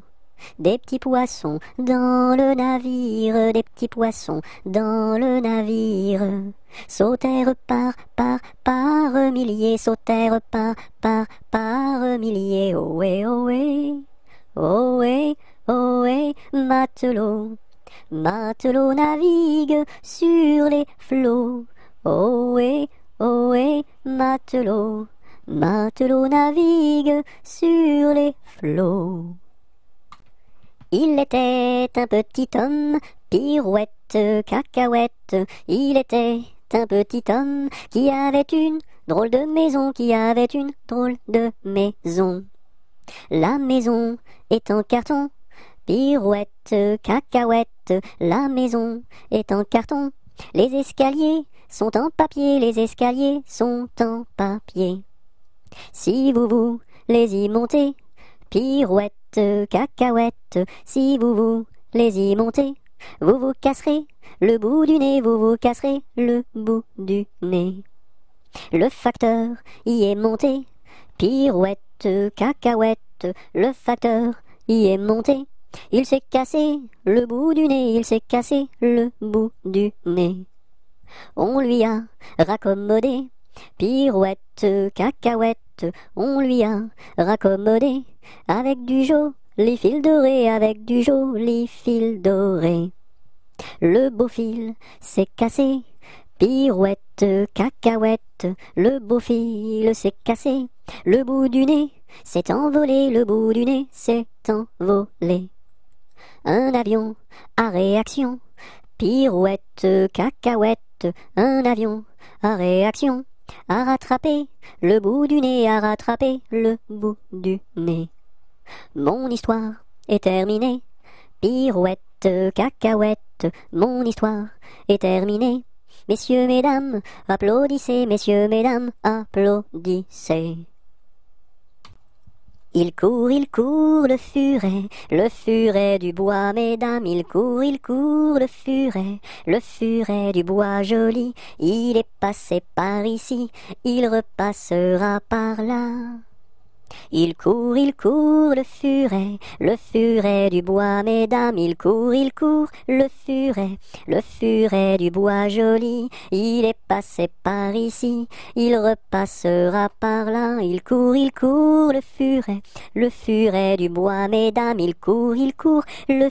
Des petits poissons dans le navire, des petits poissons dans le navire, sautèrent par milliers, sautèrent par milliers. Ohé, ohé, ohé, ohé, matelot, matelot navigue sur les flots. Ohé, ohé, matelot, matelot navigue sur les flots. Il était un petit homme, pirouette, cacahuète. Il était un petit homme qui avait une drôle de maison, qui avait une drôle de maison. La maison est en carton, pirouette, cacahuète, la maison est en carton. Les escaliers sont en papier, les escaliers sont en papier. Si vous voulez y monter, pirouette, cacahuète, si vous voulez y monter, vous vous casserez le bout du nez, vous vous casserez le bout du nez. Le facteur y est monté, pirouette, cacahuète, le facteur y est monté. Il s'est cassé le bout du nez, il s'est cassé le bout du nez. On lui a raccommodé, pirouette, cacahuète, on lui a raccommodé, avec du joli fil doré, avec du joli fil doré. Le beau fil s'est cassé, pirouette, cacahuète, le beau fil s'est cassé, le bout du nez s'est envolé, le bout du nez s'est envolé. Un avion à réaction, pirouette, cacahuète, un avion à réaction, à rattraper le bout du nez, à rattraper le bout du nez. Mon histoire est terminée, pirouette, cacahuète, mon histoire est terminée. Messieurs, mesdames, applaudissez, messieurs, mesdames, applaudissez. Il court, le furet du bois, mesdames, il court, le furet du bois joli. Il est passé par ici, il repassera par là. Il court, le furet du bois, mesdames, il court, le furet du bois joli. Il est passé par ici, il repassera par là. Il court, le furet du bois, mesdames, il court, le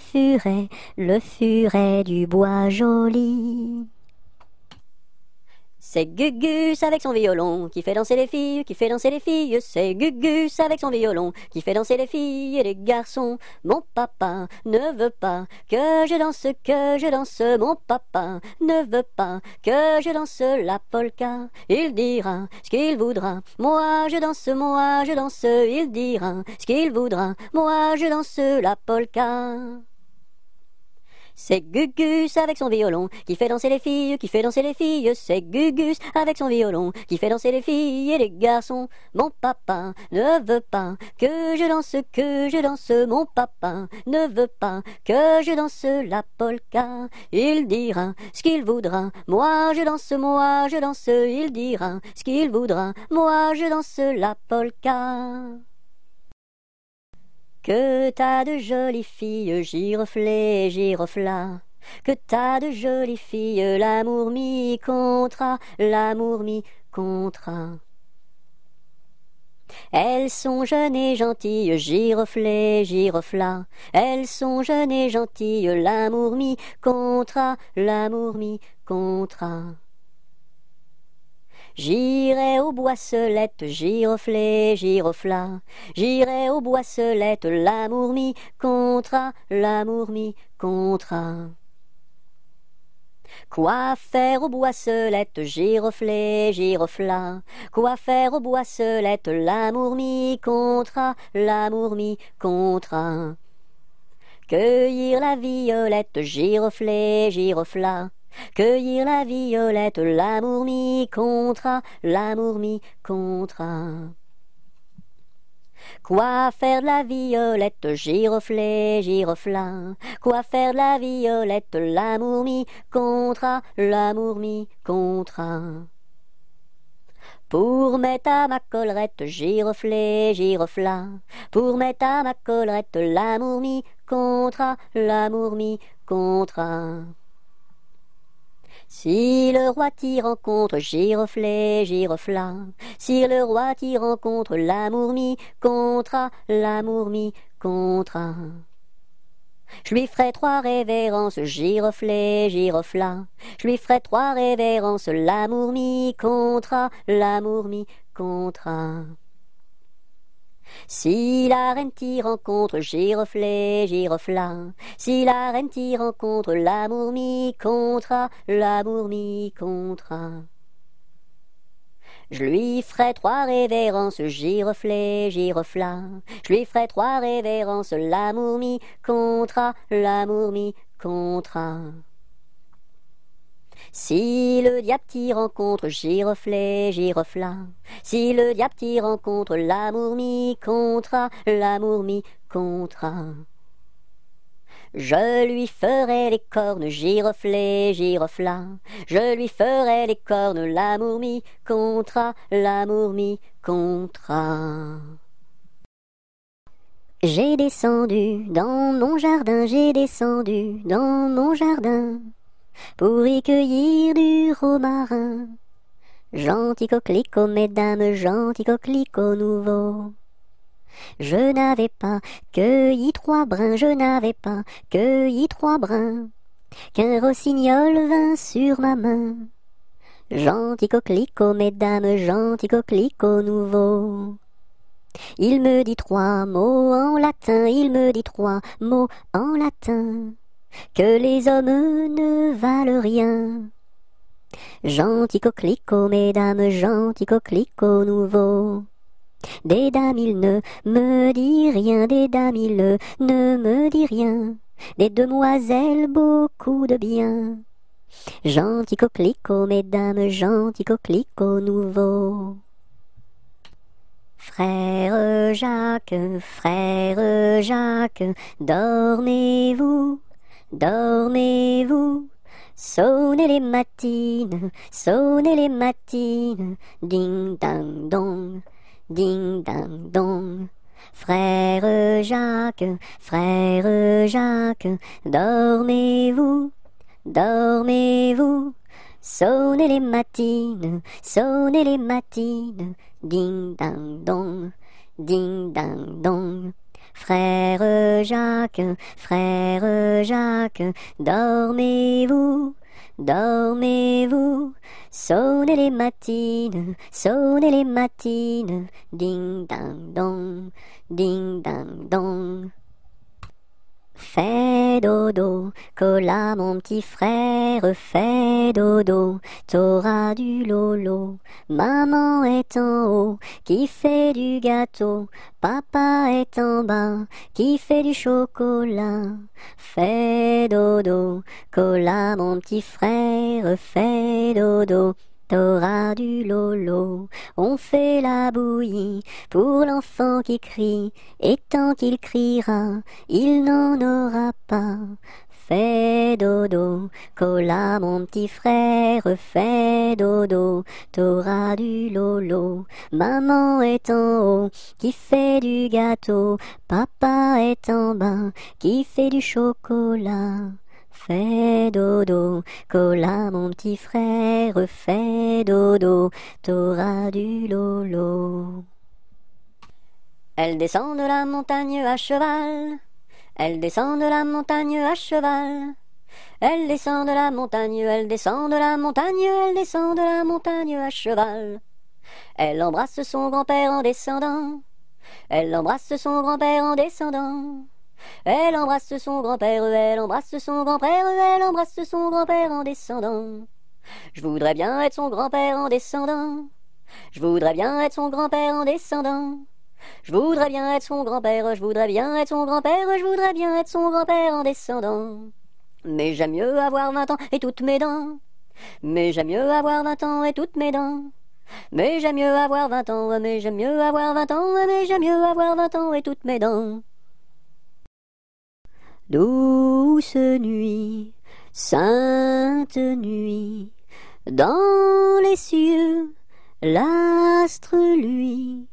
furet du bois joli. C'est Gugus avec son violon qui fait danser les filles, qui fait danser les filles. C'est Gugus avec son violon qui fait danser les filles et les garçons. Mon papa ne veut pas que je danse, Mon papa ne veut pas que je danse la polka. Il dira ce qu'il voudra. Moi je danse, il dira ce qu'il voudra. Moi je danse la polka. C'est Gugus avec son violon qui fait danser les filles, qui fait danser les filles. C'est Gugus avec son violon qui fait danser les filles et les garçons. Mon papa ne veut pas que je danse, Mon papa ne veut pas que je danse la polka. Il dira ce qu'il voudra. Moi je danse, il dira ce qu'il voudra. Moi je danse la polka. Que t'as de jolies filles, giroflées, girofla. Que t'as de jolies filles, l'amour mi contra, l'amour mi contra. Elles sont jeunes et gentilles, giroflées, girofla. Elles sont jeunes et gentilles, l'amour mi contra, l'amour mi contra. J'irai aux boisselettes, giroflées, girofla. J'irai aux boisselettes, l'amour mi contra, l'amour mi contra. Quoi faire aux boisselettes, giroflées, girofla. Quoi faire aux boisselettes, l'amour mi contra, l'amour mi contra. Cueillir la violette, giroflée, girofla. Cueillir la violette, l'amour mi contra, l'amour mi contra. Quoi faire de la violette, giroflée, girofla. Quoi faire de la violette, l'amour mi contra, l'amour mi contra. Pour mettre à ma collerette, giroflée, girofla. Pour mettre à ma collerette, l'amour mi contra, l'amour mi contra. Si le roi t'y rencontre, giroflée, girofla. Si le roi t'y rencontre, l'amour mi contra, l'amour mi contra. Je lui ferai 3 révérences, giroflée, girofla. Je lui ferai 3 révérences, l'amour mi contra, l'amour mi contra. Si la reine t'y rencontre, giroflée, girofla. Si la reine t'y rencontre, l'amour m'y comptera, l'amour m'y comptera. Je lui ferai 3 révérences, giroflée, girofla. Je lui ferai 3 révérences, l'amour m'y comptera, l'amour m'y comptera. Si le diable t'y rencontre, giroflée, girofla. Si le diable t'y rencontre, l'amour m'y comptera, l'amour m'y comptera. Je lui ferai les cornes, giroflée, girofla. Je lui ferai les cornes, l'amour m'y comptera, l'amour m'y comptera. J'ai descendu dans mon jardin, j'ai descendu dans mon jardin pour y cueillir du romarin. Gentil coquelicot, mesdames, gentil coquelicot nouveau. Je n'avais pas cueilli 3 brins, je n'avais pas cueilli 3 brins, qu'un rossignol vint sur ma main. Gentil coquelicot, mesdames, gentil coquelicot nouveau. Il me dit 3 mots en latin, il me dit 3 mots en latin, que les hommes ne valent rien. Gentil coquelicot, mesdames, gentil coquelicot nouveau. Des dames il ne me dit rien, des dames il ne me dit rien, des demoiselles beaucoup de bien. Gentil coquelicot, mesdames, gentil coquelicot nouveau. Frère Jacques, dormez-vous, dormez-vous. Sonnez les matines, ding dang dong, ding dang dong. Frère Jacques, dormez-vous, dormez-vous. Sonnez les matines, ding dang dong, ding dang dong. Frère Jacques, dormez-vous, dormez-vous. Sonnez les matines, ding dang dong, ding dang dong. Fais dodo, cola mon petit frère, fais dodo, t'auras du lolo. Maman est en haut, qui fait du gâteau, papa est en bas, qui fait du chocolat. Fais dodo, cola mon petit frère, fais dodo, t'auras du lolo. On fait la bouillie pour l'enfant qui crie, et tant qu'il criera, il n'en aura pas. Fais dodo, cola mon petit frère, fais dodo, t'auras du lolo. Maman est en haut, qui fait du gâteau, papa est en bas, qui fait du chocolat. Fais dodo, cola mon petit frère, fais dodo, t'auras du lolo. Elle descend de la montagne à cheval, elle descend de la montagne à cheval. Elle descend de la montagne, elle descend de la montagne, elle descend de la montagne à cheval. Elle embrasse son grand-père en descendant, elle embrasse son grand-père en descendant. Elle embrasse son grand-père, elle embrasse son grand-père, elle embrasse son grand-père en descendant. Je voudrais bien être son grand-père en descendant. Je voudrais bien être son grand-père en descendant. Je voudrais bien être son grand-père, je voudrais bien être son grand-père, je voudrais bien être son grand-père en descendant. Mais j'aime mieux avoir 20 ans et toutes mes dents. Mais j'aime mieux avoir 20 ans et toutes mes dents. Mais j'aime mieux avoir 20 ans, mais j'aime mieux avoir 20 ans, mais j'aime mieux avoir 20 ans et toutes mes dents. Douce nuit, sainte nuit, dans les cieux, l'astre luit,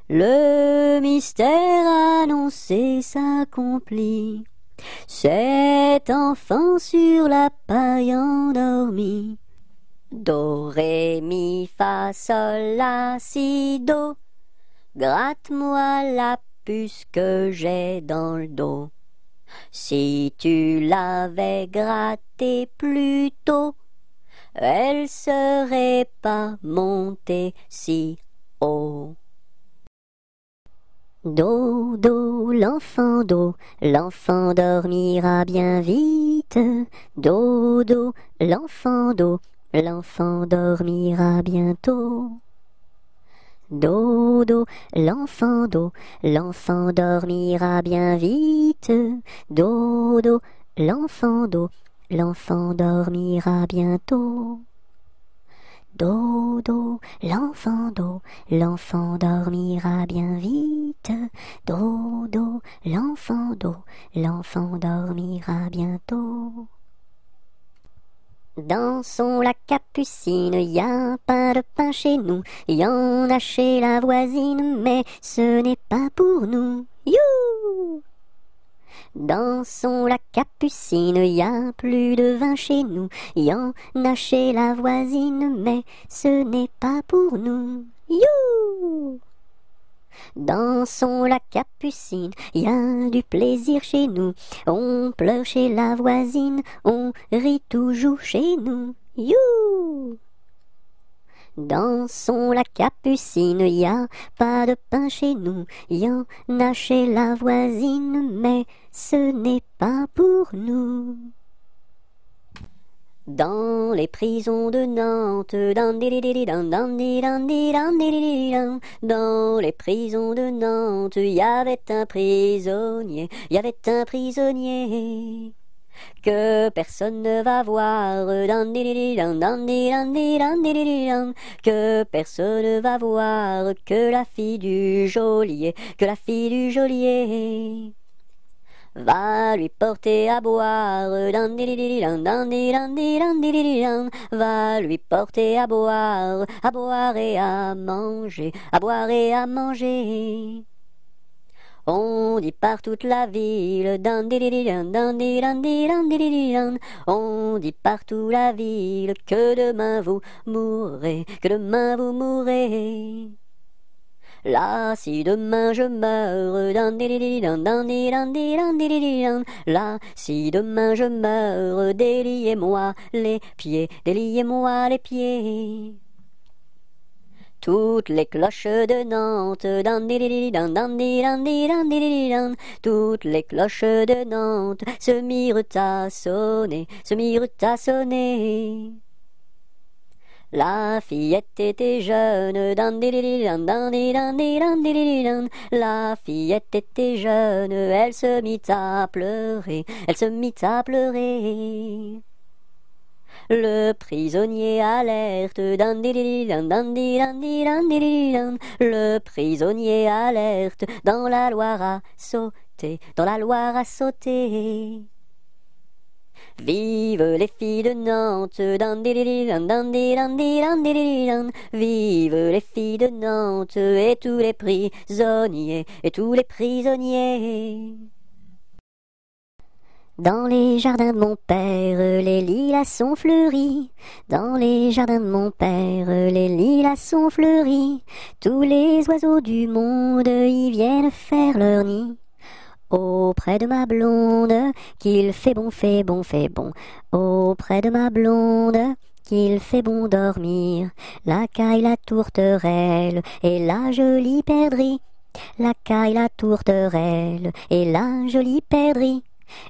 le mystère annoncé s'accomplit. Cet enfant sur la paille endormi. Do, ré, mi, fa, sol, la, si, do. Gratte-moi la puce que j'ai dans le dos. Si tu l'avais grattée plus tôt, elle serait pas montée si haut. Dodo, l'enfant dormira bien vite. Dodo, l'enfant dormira bientôt. Dodo, l'enfant dormira bien vite. Dodo, l'enfant dormira bientôt. Dodo, l'enfant dormira bien vite. Dodo, l'enfant dormira bientôt. Dansons la capucine, y a pas de pain chez nous, y en a chez la voisine, mais ce n'est pas pour nous. You! Dansons la capucine, y a plus de vin chez nous, y en a chez la voisine, mais ce n'est pas pour nous. You! Dansons la capucine, y a du plaisir chez nous, on pleure chez la voisine, on rit toujours chez nous. You! Dansons la capucine, y a pas de pain chez nous, y en a chez la voisine, mais ce n'est pas pour nous. Dans les prisons de Nantes, dans les prisons de Nantes, y avait un prisonnier, que personne ne va voir, que personne ne va voir, que la fille du geôlier, va lui porter à boire, va lui porter à boire et à manger, On dit par toute la ville, on dit partout la ville, que demain vous mourrez, Là, si demain je meurs, là, si demain je meurs, déliez-moi les pieds, Toutes les cloches de Nantes, toutes les cloches de Nantes se mirent à sonner. La fillette était jeune, la fillette était jeune, elle se mit à pleurer, Le prisonnier alerte, le prisonnier alerte, dans la Loire à sauter, Vive les filles de Nantes, vive les filles de Nantes, et tous les prisonniers, Dans les jardins de mon père, les lilas sont fleuris. Dans les jardins de mon père, les lilas sont fleuris. Tous les oiseaux du monde y viennent faire leur nid. Auprès de ma blonde, qu'il fait bon, Auprès de ma blonde, qu'il fait bon dormir. La caille, la tourterelle et la jolie perdrix. La caille, la tourterelle et la jolie perdrix.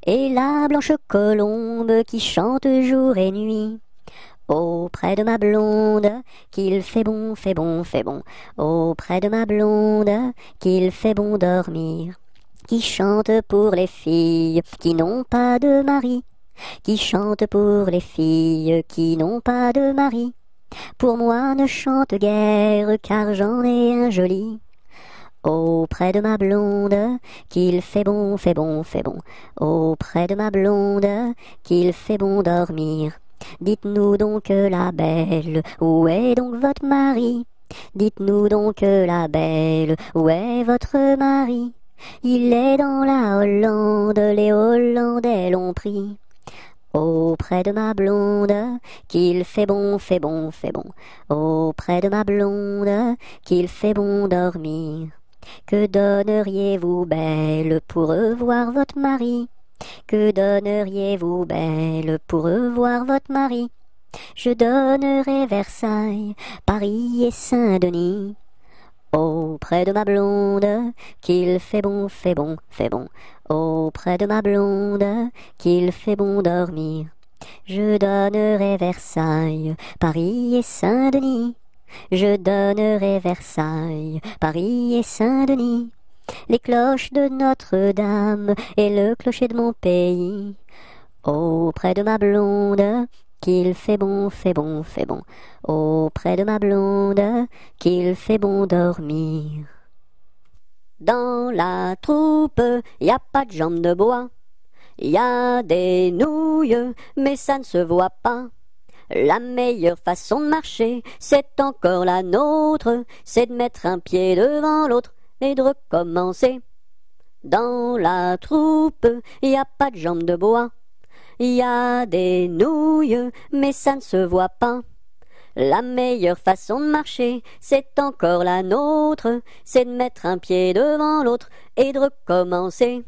Et la blanche colombe qui chante jour et nuit. Auprès de ma blonde, qu'il fait bon, Auprès de ma blonde, qu'il fait bon dormir. Qui chante pour les filles qui n'ont pas de mari, qui chante pour les filles qui n'ont pas de mari. Pour moi ne chante guère, car j'en ai un joli. Auprès de ma blonde, qu'il fait bon, Auprès de ma blonde, qu'il fait bon dormir. Dites-nous donc la belle, où est donc votre mari? Dites-nous donc la belle, où est votre mari? Il est dans la Hollande, les Hollandais l'ont pris. Auprès de ma blonde, qu'il fait bon, Auprès de ma blonde, qu'il fait bon dormir. Que donneriez-vous, belle, pour revoir votre mari? Que donneriez-vous, belle, pour revoir votre mari? Je donnerais Versailles, Paris et Saint-Denis. Auprès de ma blonde, qu'il fait bon, fait bon, fait bon. Auprès de ma blonde, qu'il fait bon dormir. Je donnerai Versailles, Paris et Saint-Denis. Je donnerai Versailles, Paris et Saint-Denis. Les cloches de Notre-Dame et le clocher de mon pays. Auprès de ma blonde, qu'il fait bon, fait bon, fait bon. Auprès de ma blonde, qu'il fait bon dormir. Dans la troupe, y a pas de jambes de bois. Y a des nouilles, mais ça ne se voit pas. La meilleure façon de marcher, c'est encore la nôtre, c'est de mettre un pied devant l'autre et de recommencer. Dans la troupe, y a pas de jambes de bois. Y a des nouilles, mais ça ne se voit pas. La meilleure façon de marcher, c'est encore la nôtre, c'est de mettre un pied devant l'autre et de recommencer.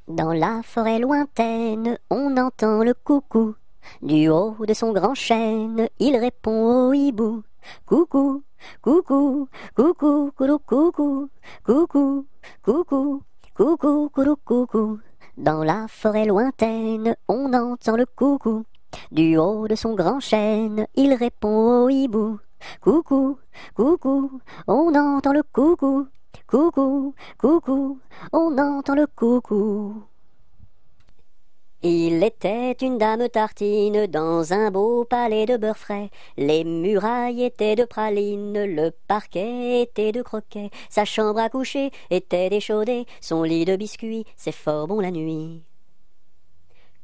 Dans la forêt lointaine, on entend le coucou. Du haut de son grand chêne, il répond au hibou. Coucou, coucou, coucou, coucou, coucou, coucou, coucou, coucou, coucou, coucou. Dans la forêt lointaine, on entend le coucou. Du haut de son grand chêne, il répond au hibou. Coucou, coucou, on entend le coucou. Coucou, coucou, on entend le coucou. Il était une dame tartine dans un beau palais de beurre frais. Les murailles étaient de praline, le parquet était de croquet. Sa chambre à coucher était d'échaudée, son lit de biscuits, c'est fort bon la nuit.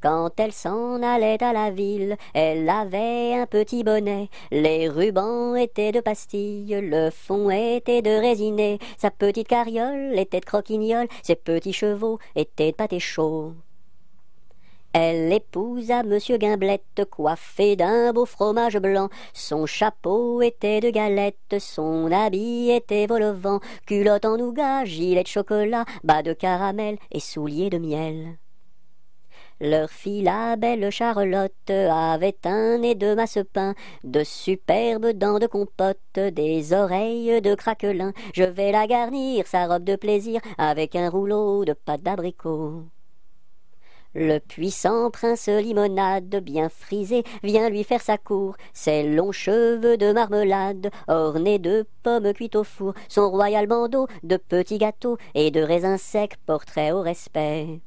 Quand elle s'en allait à la ville, elle avait un petit bonnet. Les rubans étaient de pastilles, le fond était de résiné. Sa petite carriole était de croquignole, ses petits chevaux étaient de pâté chaud. Elle épousa Monsieur Gimblette, coiffé d'un beau fromage blanc. Son chapeau était de galette, son habit était vol au vent. Culotte en nougat, gilet de chocolat, bas de caramel et souliers de miel. Leur fille, la belle Charlotte, avait un nez de massepain, de superbes dents de compote, des oreilles de craquelin. Je vais la garnir, sa robe de plaisir, avec un rouleau de pâte d'abricot. Le puissant prince limonade, bien frisé, vient lui faire sa cour. Ses longs cheveux de marmelade, ornés de pommes cuites au four. Son royal bandeau de petits gâteaux et de raisins secs, portrait au respect.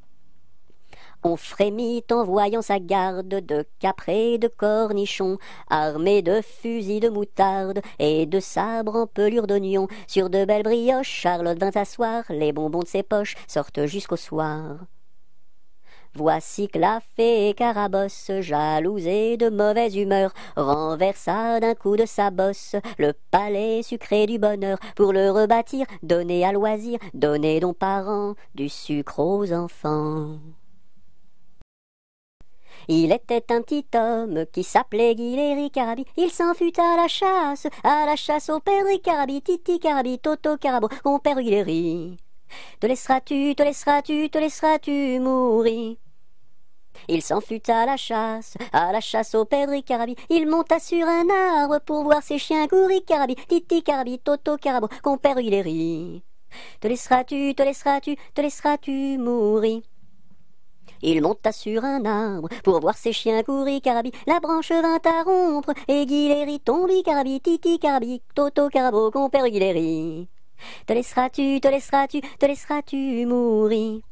On frémit en voyant sa garde de caprés de cornichons, armés de fusils de moutarde et de sabres en pelure d'oignon. Sur de belles brioches, Charlotte vint s'asseoir, les bonbons de ses poches sortent jusqu'au soir. Voici que la fée Carabosse, jalouse et de mauvaise humeur, renversa d'un coup de sa bosse le palais sucré du bonheur. Pour le rebâtir, donner à loisir, donner donc parents du sucre aux enfants. Il était un petit homme qui s'appelait Guiléry Carabi. Il s'en fut à la chasse au père Carabi, Titi Carabi, Toto Carabo, mon père Guiléry. Te laisseras-tu mourir? Il s'en fut à la chasse au père Carabi. Il monta sur un arbre pour voir ses chiens courir Carabi, Titi Carabi, Toto Carabo, mon père Guiléry. Te laisseras-tu mourir? Il monta sur un arbre pour voir ses chiens courir Carabi. La branche vint à rompre et Guiléry tombi Carabi, Titi Carabi, Toto Carabo, compère Guiléry. Te laisseras-tu mourir?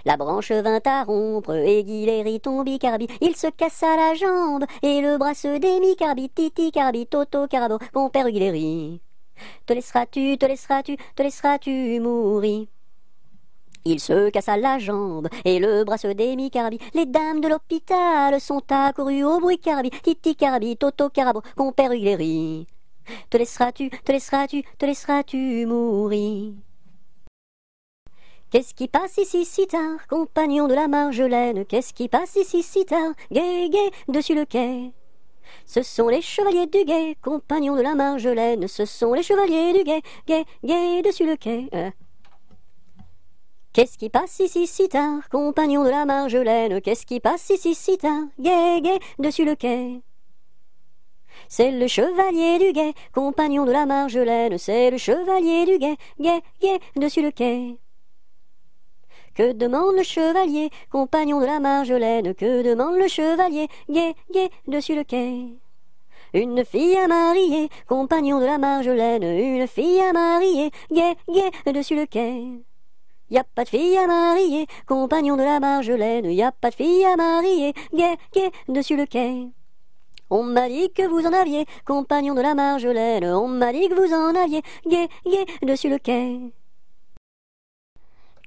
La branche vint à rompre et Guiléry tombi Carabi. Il se cassa la jambe et le bras se démit Carabi, Titi Carabi, Toto Carabo, compère Guiléry. Te laisseras-tu mourir? Il se cassa la jambe et le bras se démit Carabi. Les dames de l'hôpital sont accourues au bruit Carabi, Titi Carabi, Toto Carabo, compère Guiléry. Te laisseras-tu mourir? Qu'est-ce qui passe ici si tard, compagnon de la Marjolaine? Qu'est-ce qui passe ici si tard, gai, gai, dessus le quai? Ce sont les chevaliers du guet, compagnons de la Marjolaine. Ce sont les chevaliers du guet, gai, gai, dessus le quai. Qu'est-ce qui passe ici si tard, compagnon de la Marjolaine? Qu'est-ce qui passe ici si tard, gai, gai, dessus le quai? C'est le chevalier du guet, compagnon de la Marjolaine, c'est le chevalier du guet, guet, guet, dessus le quai. Que demande le chevalier, compagnon de la Marjolaine, que demande le chevalier, guet, guet, dessus le quai. Une fille à marier, compagnon de la Marjolaine, une fille à marier, guet, guet, dessus le quai. Y a pas de fille à marier, compagnon de la Marjolaine, y a pas de fille à marier, guet, guet, dessus le quai. On m'a dit que vous en aviez, compagnon de la Marjolaine, on m'a dit que vous en aviez, guet, guet, dessus le quai.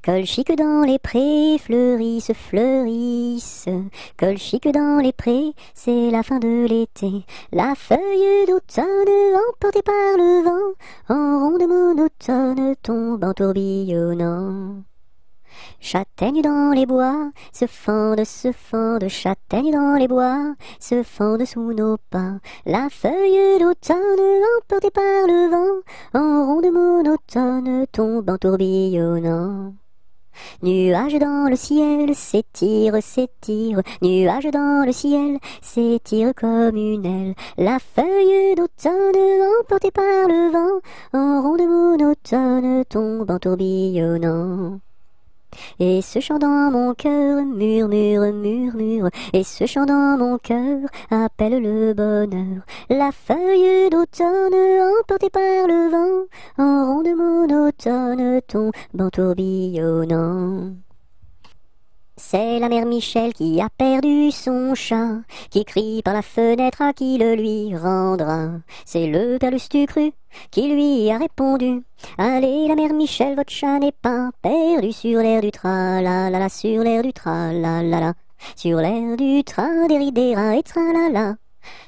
Colchique dans les prés, fleurissent, fleurissent. Colchique dans les prés, c'est la fin de l'été. La feuille d'automne, emportée par le vent, en ronde monotone, tombe en tourbillonnant. Châtaignes dans les bois, se fendent, châtaignes dans les bois, se fendent sous nos pas. La feuille d'automne, emportée par le vent, en ronde monotone, tombe en tourbillonnant. Nuages dans le ciel, s'étire, s'étire, nuages dans le ciel, s'étire comme une aile. La feuille d'automne, emportée par le vent, en ronde monotone, tombe en tourbillonnant. Et ce chant dans mon cœur murmure, murmure, et ce chant dans mon cœur appelle le bonheur. La feuille d'automne, emportée par le vent, en ronde monotone, tombe en tourbillonnant. C'est la mère Michel qui a perdu son chat, qui crie par la fenêtre à qui le lui rendra. C'est le père Lustucru qui lui a répondu: allez la mère Michel, votre chat n'est pas perdu sur l'air du tra-la-la-la, sur l'air du tra-la-la-la, sur l'air du tra-des-ri-des-ra et tra-la-la.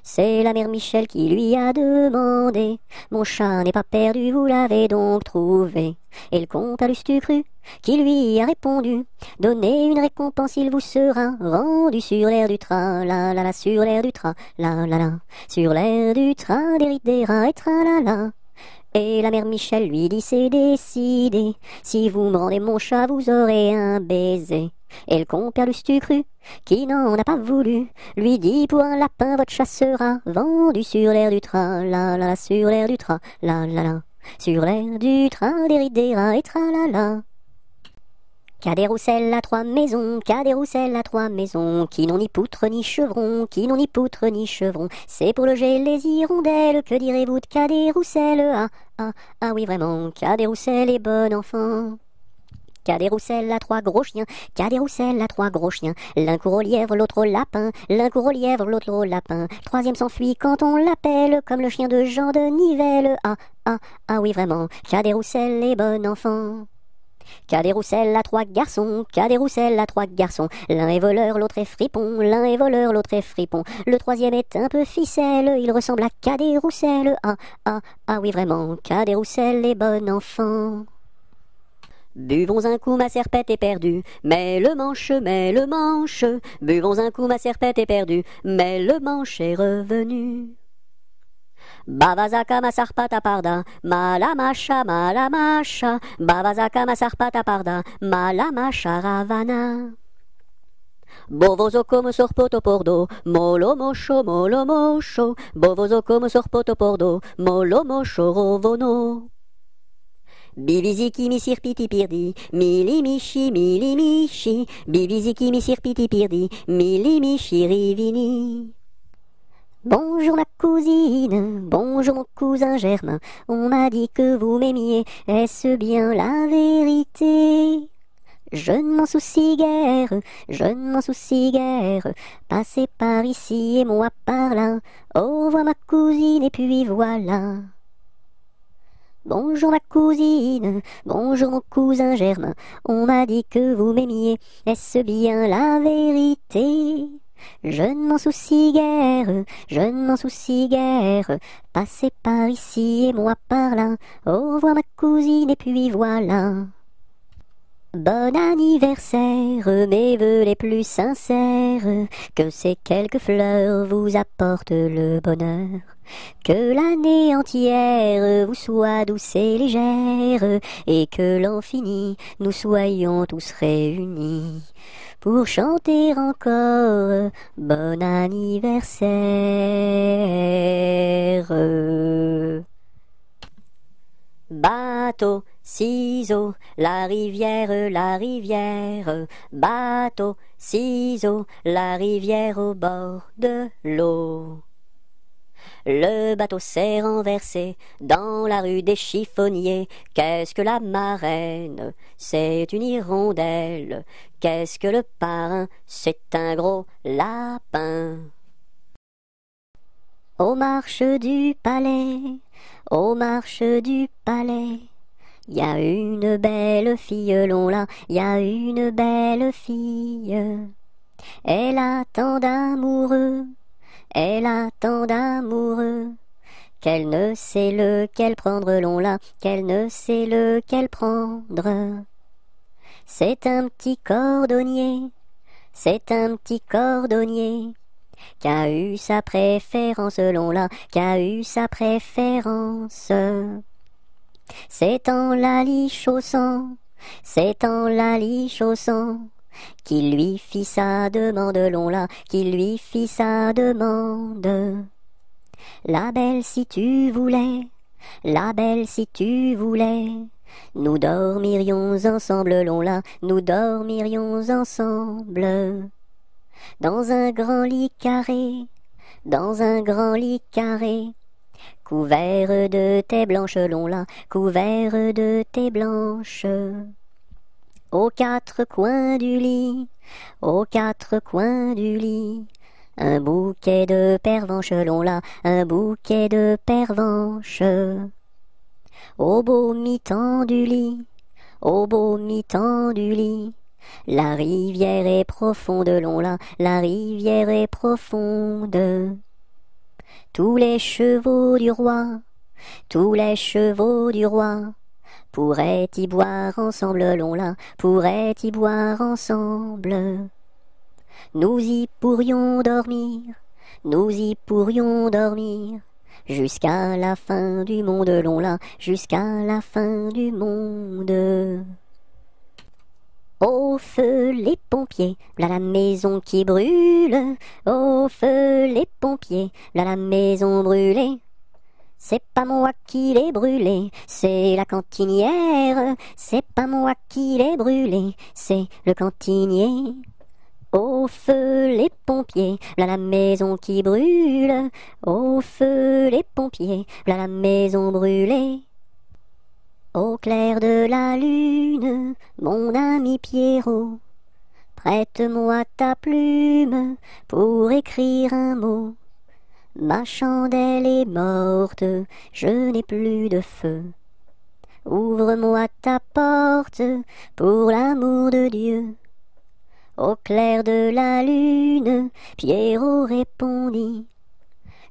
C'est la mère Michel qui lui a demandé: mon chat n'est pas perdu, vous l'avez donc trouvé? Et le comte à Lustucru qui lui a répondu: donnez une récompense, il vous sera rendu sur l'air du tra-la-la-la, sur l'air du tra-la-la-la, sur l'air du tra-des-ri-des-ra et tra-la-la. Et la mère Michel lui dit: c'est décidé, si vous me rendez mon chat, vous aurez un baiser. Et le compère Lustucru, qui n'en a pas voulu, lui dit: pour un lapin, votre chat sera vendu sur l'air du tra-la-la-la, sur l'air du tra-la-la-la, sur l'air du tra-des-ri-des-ra et tra-la-la. Cadet-Roussel a 3 maisons, Cadet-Roussel a 3 maisons, qui n'ont ni poutre ni chevron, qui n'ont ni poutre ni chevron. C'est pour loger les hirondelles, que direz-vous de Cadet-Roussel? Ah, ah, ah oui vraiment, Cadet-Roussel est bon enfant. Cadet-Roussel a 3 gros chiens, Cadet-Roussel a 3 gros chiens. L'un court au lièvre, l'autre au lapin, l'un court au lièvre, l'autre au lapin. Troisième s'enfuit quand on l'appelle, comme le chien de Jean de Nivelle. Ah, ah, ah oui vraiment, Cadet-Roussel est bon enfant. Cadet-Roussel a 3 garçons, Cadet-Roussel a 3 garçons. L'un est voleur, l'autre est fripon, l'un est voleur, l'autre est fripon. Le troisième est un peu ficelle, il ressemble à Cadet-Roussel. Ah, ah, ah oui vraiment, Cadet-Roussel est bon enfant. Buvons un coup, ma serpette est perdue, mais le manche, buvons un coup, ma serpette est perdue, mais le manche est revenu. Bavazaka masarpata parda, malamasha, Bavazaka masarpata parda, malamasha ravana. Bovozo come sorpoto pordo, molo mosho, Bovozo come sorpoto pordo, molo mosho rovono. Biviziki mi sirpiti pirdi, mili mishi, Biviziki mi sirpiti pirdi, mili mishi rivini. Bonjour ma cousine, bonjour mon cousin Germain, on m'a dit que vous m'aimiez, est-ce bien la vérité? Je ne m'en soucie guère, je ne m'en soucie guère, passez par ici et moi par là, au revoir ma cousine et puis voilà. Bonjour ma cousine, bonjour mon cousin Germain, on m'a dit que vous m'aimiez, est-ce bien la vérité? Je ne m'en soucie guère, je ne m'en soucie guère, passez par ici et moi par là, au revoir ma cousine et puis voilà. Bon anniversaire, mes vœux les plus sincères, que ces quelques fleurs vous apportent le bonheur. Que l'année entière vous soit douce et légère, et que l'an fini, nous soyons tous réunis pour chanter encore bon anniversaire. Bateau, ciseaux, la rivière, bateau, ciseaux, la rivière au bord de l'eau. Le bateau s'est renversé dans la rue des chiffonniers. Qu'est-ce que la marraine? C'est une hirondelle. Qu'est-ce que le parrain? C'est un gros lapin. Aux marches du palais, aux marches du palais, y a une belle fille, long là, y a une belle fille. Elle a tant d'amoureux, elle a tant d'amoureux, qu'elle ne sait lequel prendre, long là, qu'elle ne sait lequel prendre. C'est un petit cordonnier, c'est un petit cordonnier, qu'a eu sa préférence, long là, qu'a eu sa préférence. C'est en la lichaussant, c'est en la lichaussant, qu'il lui fit sa demande, long là, qu'il lui fit sa demande. La belle si tu voulais, la belle si tu voulais, nous dormirions ensemble, long là, nous dormirions ensemble. Dans un grand lit carré, dans un grand lit carré, couvert de tais blanches, long là, couvert de tais blanches. Aux quatre coins du lit, aux quatre coins du lit, un bouquet de pervenches, long là, un bouquet de pervenches. Au beau mi-temps du lit, au beau mi-temps du lit, la rivière est profonde, long là, la rivière est profonde. Tous les chevaux du roi, tous les chevaux du roi, pourraient y boire ensemble, long là, pourraient y boire ensemble. Nous y pourrions dormir, nous y pourrions dormir, jusqu'à la fin du monde, long là, jusqu'à la fin du monde. Au feu les pompiers, v'là la maison qui brûle. Au feu les pompiers, v'là la maison brûlée. C'est pas moi qui l'ai brûlée, c'est la cantinière. C'est pas moi qui l'ai brûlée, c'est le cantinier. Au feu les pompiers, v'là la maison qui brûle. Au feu les pompiers, v'là la maison brûlée. Au clair de la lune, mon ami Pierrot, prête-moi ta plume pour écrire un mot. Ma chandelle est morte, je n'ai plus de feu. Ouvre-moi ta porte, pour l'amour de Dieu. Au clair de la lune, Pierrot répondit,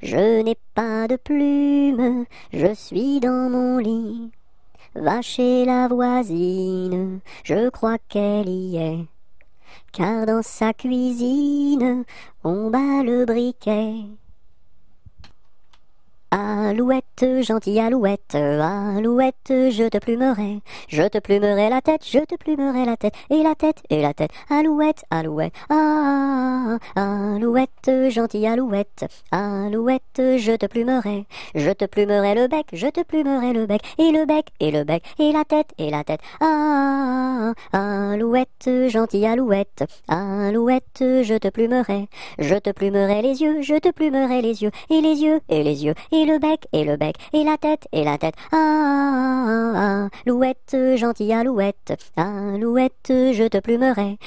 je n'ai pas de plume, je suis dans mon lit. Va chez la voisine, je crois qu'elle y est, car dans sa cuisine, on bat le briquet. Alouette, gentille alouette, alouette, je te plumerai la tête, je te plumerai la tête, et la tête, et la tête, alouette, alouette, ah, alouette, gentille alouette, alouette, je te plumerai le bec, je te plumerai le bec, et le bec, et le bec, et la tête, ah, alouette, gentille alouette, alouette, je te plumerai les yeux, je te plumerai les yeux, et les yeux, et les yeux, et le bec, et le bec, et la tête, ah, alouette, gentille alouette, alouette, je te plumerai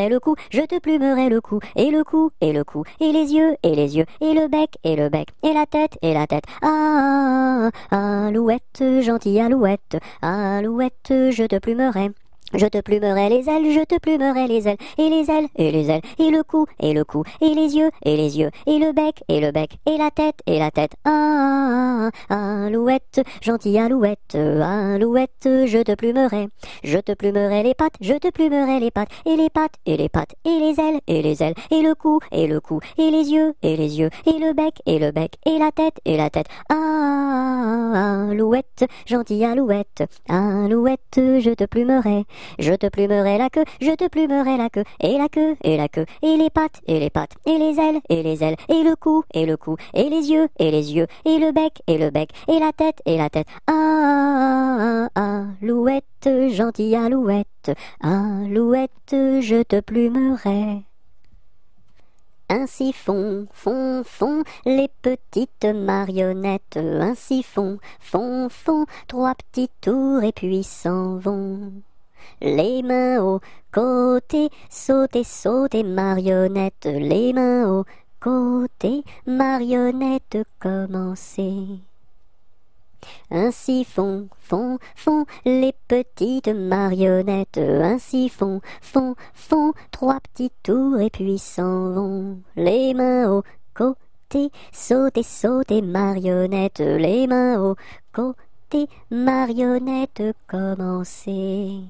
le cou, je te plumerai le cou, et le cou, et le cou, et les yeux, et les yeux, et le bec, et la tête, ah, alouette, gentille alouette, alouette, je te plumerai les ailes, je te plumerai les ailes, et les ailes, et les ailes, et le cou, et le cou, et les yeux, et les yeux, et le bec, et la tête, ah, alouette, gentille alouette, alouette, je te plumerai les pattes, je te plumerai les pattes, et les pattes, et les pattes, et les ailes, et les ailes, et le cou, et le cou, et les yeux, et les yeux, et le bec, et la tête, ah, alouette, gentille alouette, alouette, je te plumerai Je te plumerai la queue, je te plumerai la queue, et la queue, et la queue, et les pattes, et les pattes, et les ailes, et les ailes, et le cou, et le cou, et les yeux, et les yeux, et le bec, et le bec, et la tête, et la tête. Ah, ah, ah, Alouette, gentille Alouette, Alouette, je te plumerai. Ainsi font, font, font les petites marionnettes, ainsi font, font, font, trois petits tours et puis s'en vont. Les mains au côté, sautez, sautez, marionnettes, les mains au côté, marionnettes, commencez. Ainsi font, font, font les petites marionnettes, ainsi font, font, font, trois petits tours et puis s'en vont. Les mains au côté, sautez, sautez, marionnettes, les mains au côté, marionnettes, commencez.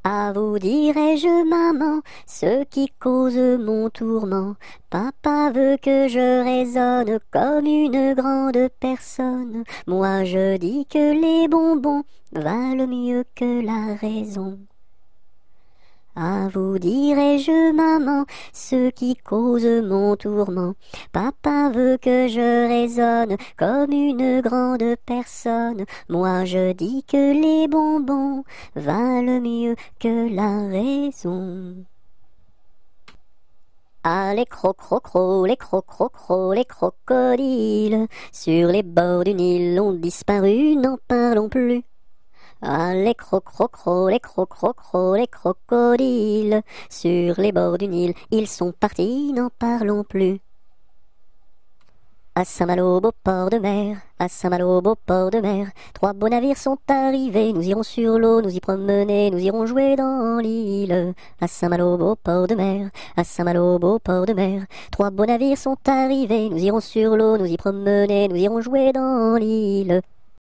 À vous dirai-je, maman, ce qui cause mon tourment. Papa veut que je raisonne comme une grande personne. Moi je dis que les bonbons valent mieux que la raison. À vous dirai-je, maman, ce qui cause mon tourment. Papa veut que je raisonne comme une grande personne. Moi je dis que les bonbons valent mieux que la raison. Ah, les crocrocros, les crocrocros, les crocodiles, sur les bords du Nil ont disparu, n'en parlons plus. Ah, les crocrocros, les crocrocros, les crocodiles, sur les bords du Nil, ils sont partis, n'en parlons plus. À Saint-Malo, beau port de mer, à Saint-Malo, beau port de mer, trois beaux navires sont arrivés, nous irons sur l'eau, nous y promener, nous irons jouer dans l'île. À Saint-Malo, beau port de mer, à Saint-Malo, beau port de mer, trois beaux navires sont arrivés, nous irons sur l'eau, nous y promener, nous irons jouer dans l'île.